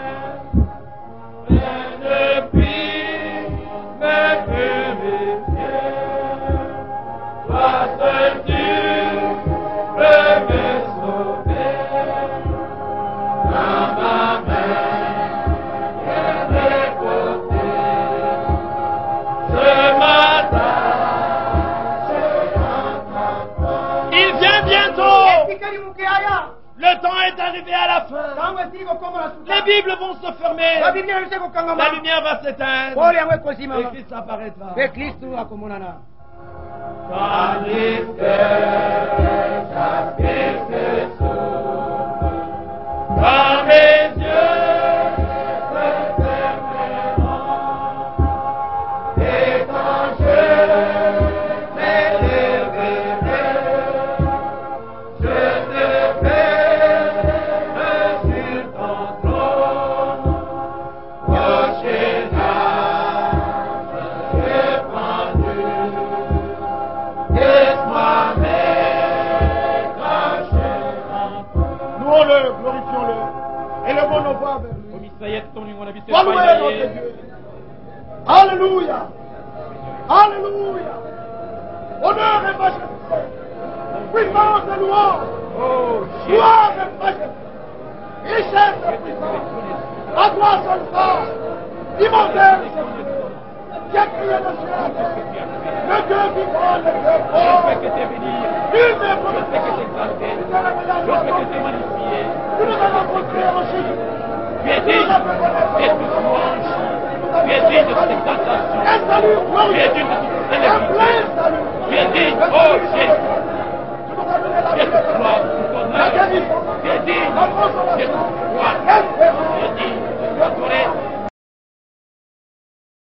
mais depuis me purifier, toi seul tu peux me sauver, dans ma main et mes côtés, ce matin, il vient bientôt. Le temps est arrivé à la fin. Les Bibles vont se fermer. La lumière va s'éteindre. Et Christ apparaîtra. Tandis que j'aspire que s'ouvre, quand mes yeux se fermeront, et quand je m'élèverai, je te verrai sur ton trône, rocher d'âge répandu. Louons-le, glorifions-le, élevons nos voix vers lui. Sois loué, notre Dieu. Alléluia. Alléluia. Honneur et majesté, puissance et louange, gloire et majesté, richesse et puissance, à toi seul force, immortel, qui a créé le ciel, le Dieu vivant, le Dieu fort, nul n'est comme toi, tu nous as rencontrés en Chine, tu es digne de toute louange, tu es digne de toute exaltation, tu es digne de toute célébration, tu es digne, oh Jésus.